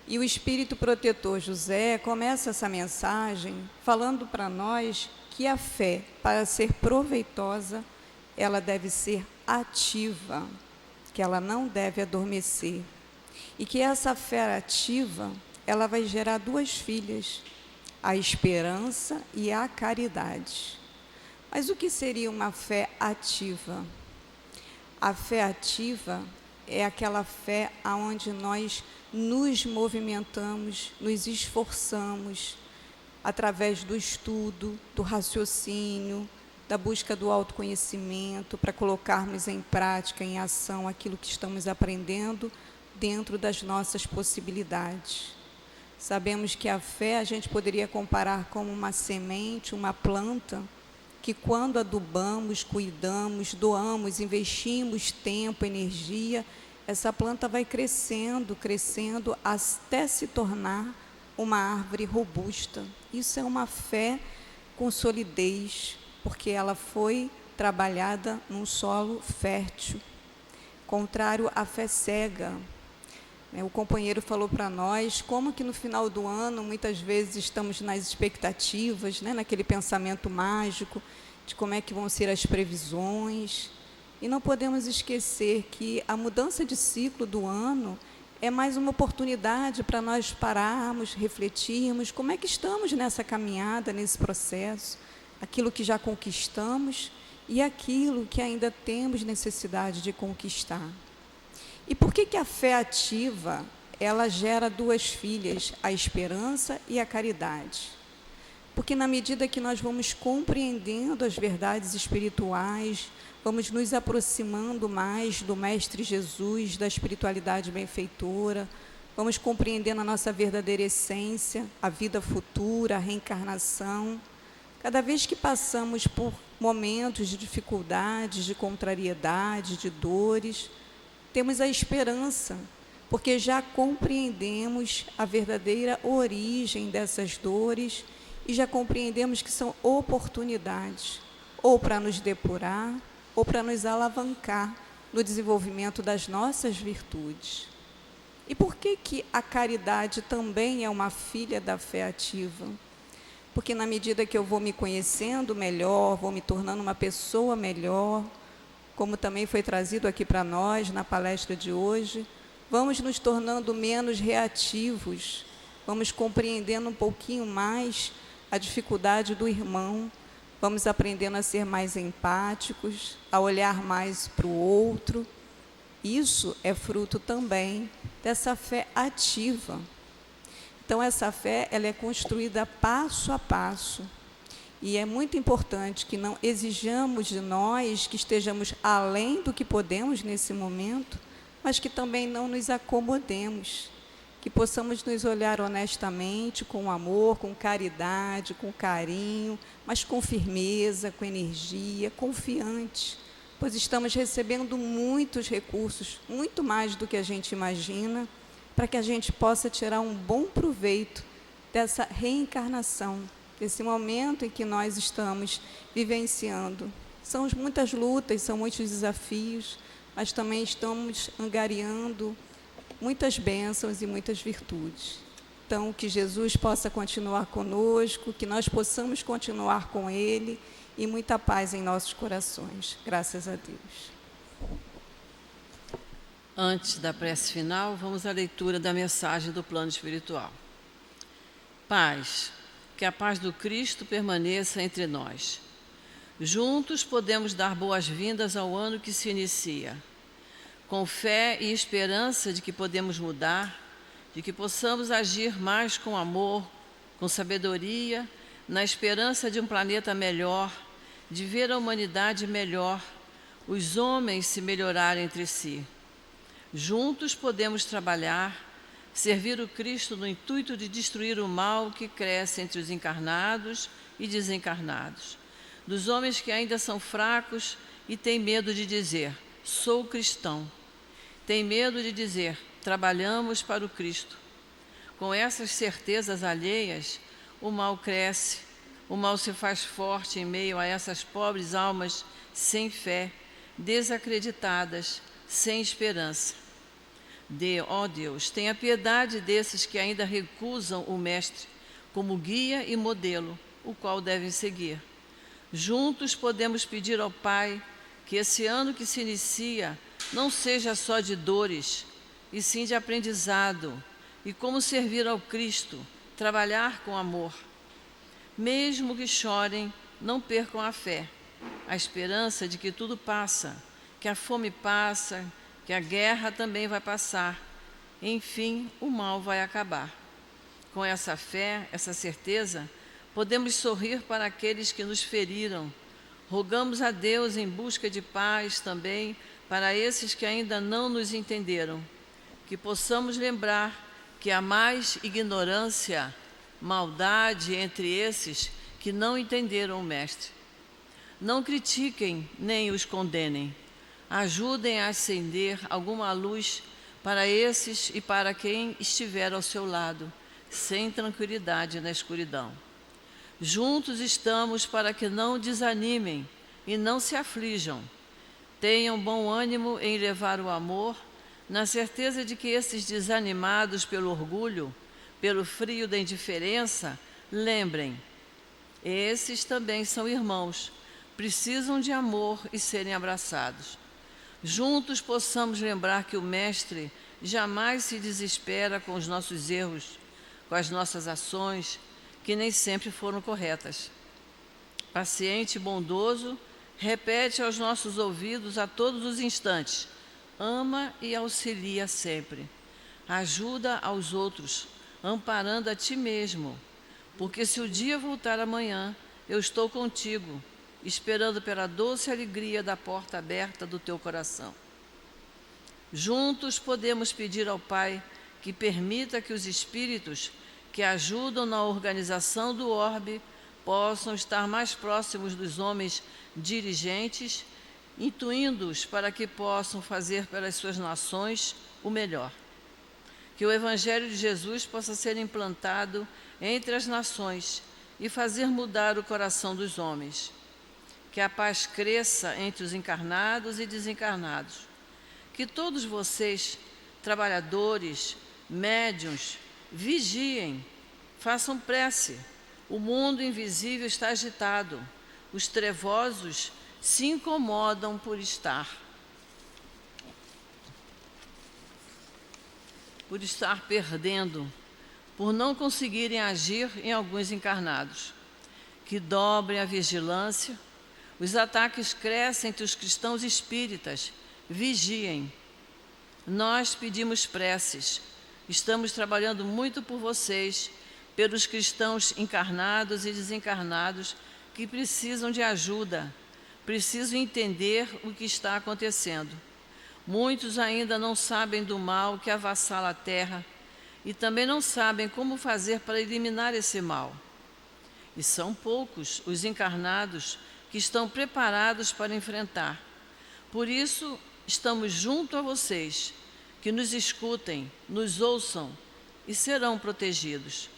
E o Espírito Protetor José começa essa mensagem falando para nós que a fé, para ser proveitosa, ela deve ser ativa, que ela não deve adormecer. E que essa fé ativa, ela vai gerar duas filhas, a esperança e a caridade. Mas o que seria uma fé ativa? A fé ativa é aquela fé onde nós nos movimentamos, nos esforçamos, através do estudo, do raciocínio, da busca do autoconhecimento, para colocarmos em prática, em ação, aquilo que estamos aprendendo dentro das nossas possibilidades. Sabemos que a fé a gente poderia comparar como uma semente, uma planta, que quando adubamos, cuidamos, doamos, investimos tempo, energia, essa planta vai crescendo, crescendo, até se tornar uma árvore robusta. Isso é uma fé com solidez, porque ela foi trabalhada num solo fértil, contrário à fé cega. O companheiro falou para nós como que no final do ano, muitas vezes estamos nas expectativas, naquele pensamento mágico de como é que vão ser as previsões. E não podemos esquecer que a mudança de ciclo do ano é mais uma oportunidade para nós pararmos, refletirmos como é que estamos nessa caminhada, nesse processo, aquilo que já conquistamos e aquilo que ainda temos necessidade de conquistar. E por que a fé ativa, ela gera duas filhas, a esperança e a caridade? Porque na medida que nós vamos compreendendo as verdades espirituais, vamos nos aproximando mais do Mestre Jesus, da espiritualidade benfeitora, vamos compreendendo a nossa verdadeira essência, a vida futura, a reencarnação. Cada vez que passamos por momentos de dificuldades, de contrariedade, de dores, temos a esperança, porque já compreendemos a verdadeira origem dessas dores e já compreendemos que são oportunidades, ou para nos depurar, ou para nos alavancar no desenvolvimento das nossas virtudes. E por que a caridade também é uma filha da fé ativa? Porque na medida que eu vou me conhecendo melhor, vou me tornando uma pessoa melhor, como também foi trazido aqui para nós na palestra de hoje, vamos nos tornando menos reativos, vamos compreendendo um pouquinho mais a dificuldade do irmão, vamos aprendendo a ser mais empáticos, a olhar mais para o outro. Isso é fruto também dessa fé ativa. Então, essa fé, ela é construída passo a passo. E é muito importante que não exijamos de nós que estejamos além do que podemos nesse momento, mas que também não nos acomodemos, que possamos nos olhar honestamente, com amor, com caridade, com carinho, mas com firmeza, com energia, confiante, pois estamos recebendo muitos recursos, muito mais do que a gente imagina, para que a gente possa tirar um bom proveito dessa reencarnação, desse momento em que nós estamos vivenciando. São muitas lutas, são muitos desafios, mas também estamos angariando muitas bênçãos e muitas virtudes. Então, que Jesus possa continuar conosco, que nós possamos continuar com Ele e muita paz em nossos corações. Graças a Deus. Antes da prece final, vamos à leitura da mensagem do plano espiritual. Paz. Que a paz do Cristo permaneça entre nós. Juntos podemos dar boas-vindas ao ano que se inicia, com fé e esperança de que podemos mudar, de que possamos agir mais com amor, com sabedoria, na esperança de um planeta melhor, de ver a humanidade melhor, os homens se melhorarem entre si. Juntos podemos trabalhar, servir o Cristo no intuito de destruir o mal que cresce entre os encarnados e desencarnados, dos homens que ainda são fracos e têm medo de dizer, sou cristão, têm medo de dizer, trabalhamos para o Cristo. Com essas certezas alheias, o mal cresce, o mal se faz forte em meio a essas pobres almas sem fé, desacreditadas, sem esperança. Ó Deus, tenha piedade desses que ainda recusam o Mestre como guia e modelo, o qual devem seguir. Juntos podemos pedir ao Pai que esse ano que se inicia não seja só de dores, e sim de aprendizado, e como servir ao Cristo, trabalhar com amor. Mesmo que chorem, não percam a fé, a esperança de que tudo passa, que a fome passa, que a guerra também vai passar. Enfim, o mal vai acabar. Com essa fé, essa certeza, podemos sorrir para aqueles que nos feriram, Rogamos a Deus em busca de paz também para esses que ainda não nos entenderam, que possamos lembrar que há mais ignorância, maldade entre esses que não entenderam o Mestre. Não critiquem nem os condenem. Ajudem a acender alguma luz para esses e para quem estiver ao seu lado, sem tranquilidade na escuridão. Juntos estamos para que não desanimem e não se aflijam. Tenham bom ânimo em levar o amor, na certeza de que esses desanimados pelo orgulho, pelo frio da indiferença, lembrem, esses também são irmãos, precisam de amor e serem abraçados. Juntos possamos lembrar que o Mestre jamais se desespera com os nossos erros, com as nossas ações, que nem sempre foram corretas. Paciente e bondoso, repete aos nossos ouvidos a todos os instantes: ama e auxilia sempre. Ajuda aos outros, amparando a ti mesmo, porque se o dia voltar amanhã, eu estou contigo, esperando pela doce alegria da porta aberta do teu coração. Juntos podemos pedir ao Pai que permita que os espíritos que ajudam na organização do orbe possam estar mais próximos dos homens dirigentes, intuindo-os para que possam fazer pelas suas nações o melhor. Que o Evangelho de Jesus possa ser implantado entre as nações e fazer mudar o coração dos homens. Que a paz cresça entre os encarnados e desencarnados. Que todos vocês, trabalhadores, médiuns, vigiem, façam prece. O mundo invisível está agitado. Os trevosos se incomodam por estar perdendo, por não conseguirem agir em alguns encarnados. Que dobrem a vigilância. Os ataques crescem entre os cristãos espíritas. Vigiem. Nós pedimos preces. Estamos trabalhando muito por vocês, pelos cristãos encarnados e desencarnados que precisam de ajuda, precisam entender o que está acontecendo. Muitos ainda não sabem do mal que avassala a terra e também não sabem como fazer para eliminar esse mal. E são poucos os encarnados que estão preparados para enfrentar. Por isso, estamos junto a vocês, que nos escutem, nos ouçam e serão protegidos.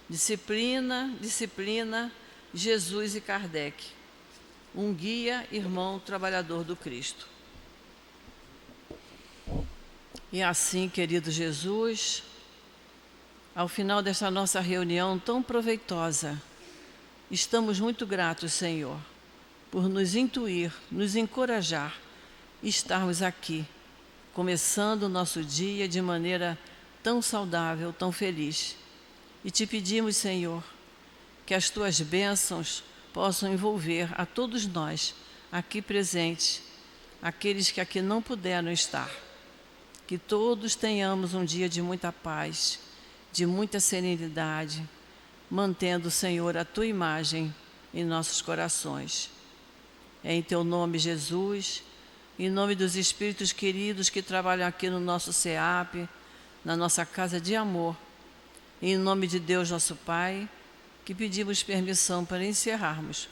Disciplina, disciplina, Jesus e Kardec. Um guia, irmão, trabalhador do Cristo. E assim, querido Jesus, ao final desta nossa reunião tão proveitosa, estamos muito gratos, Senhor, por nos intuir, nos encorajar e estarmos aqui, começando o nosso dia de maneira tão saudável, tão feliz. E te pedimos, Senhor, que as tuas bênçãos possam envolver a todos nós aqui presentes, aqueles que aqui não puderam estar. Que todos tenhamos um dia de muita paz, de muita serenidade, mantendo, Senhor, a tua imagem em nossos corações. É em teu nome, Jesus, em nome dos espíritos queridos que trabalham aqui no nosso SEAP, na nossa casa de amor, em nome de Deus, nosso Pai, que pedimos permissão para encerrarmos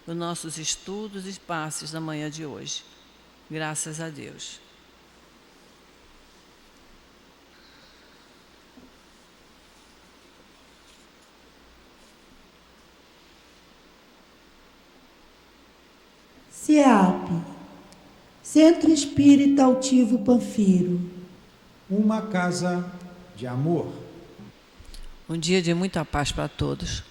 os nossos estudos e passes da manhã de hoje. Graças a Deus. SEAP, Centro Espírita Altivo Panfiro. Uma casa de amor. Um dia de muita paz para todos.